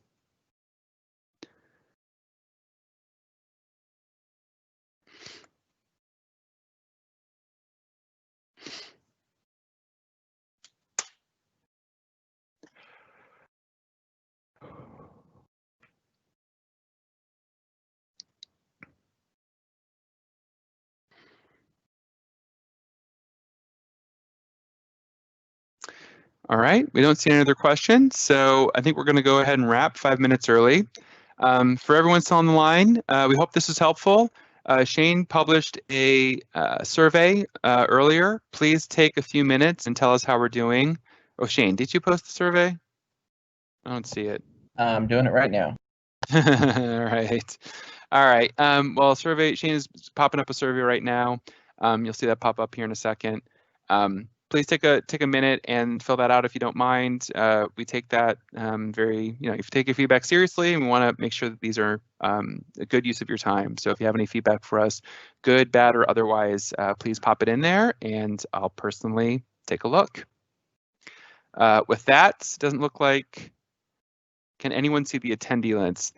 All right, we don't see any other questions, so I think we're going to go ahead and wrap 5 minutes early. For everyone still on the line, we hope this was helpful. Shane published a survey earlier. Please take a few minutes and tell us how we're doing. Oh, Shane, did you post the survey? I don't see it. I'm doing it right now. All right. All right. Well, Shane is popping up a survey right now. You'll see that pop up here in a second. Please take a minute and fill that out if you don't mind. We take that if you take your feedback seriously, and we want to make sure that these are a good use of your time. So if you have any feedback for us, good, bad, or otherwise, please pop it in there, and I'll personally take a look. With that, it doesn't look like. Can anyone see the attendee list?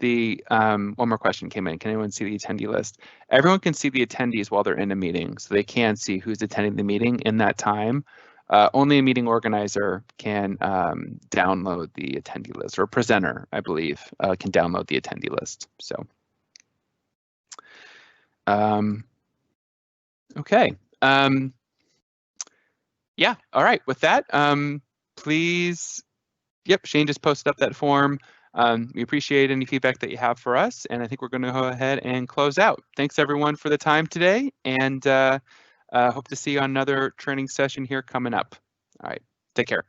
One more question came in. Can anyone see the attendee list? Everyone can see the attendees while they're in a meeting, so they can see who's attending the meeting in that time. Only a meeting organizer can download the attendee list, or a presenter, I believe, can download the attendee list. So Okay. Yeah, all right, with that, please, yep, Shane just posted up that form. We appreciate any feedback that you have for us, and I think we're gonna go ahead and close out. Thanks everyone for the time today, and hope to see you on another training session here coming up. All right, take care.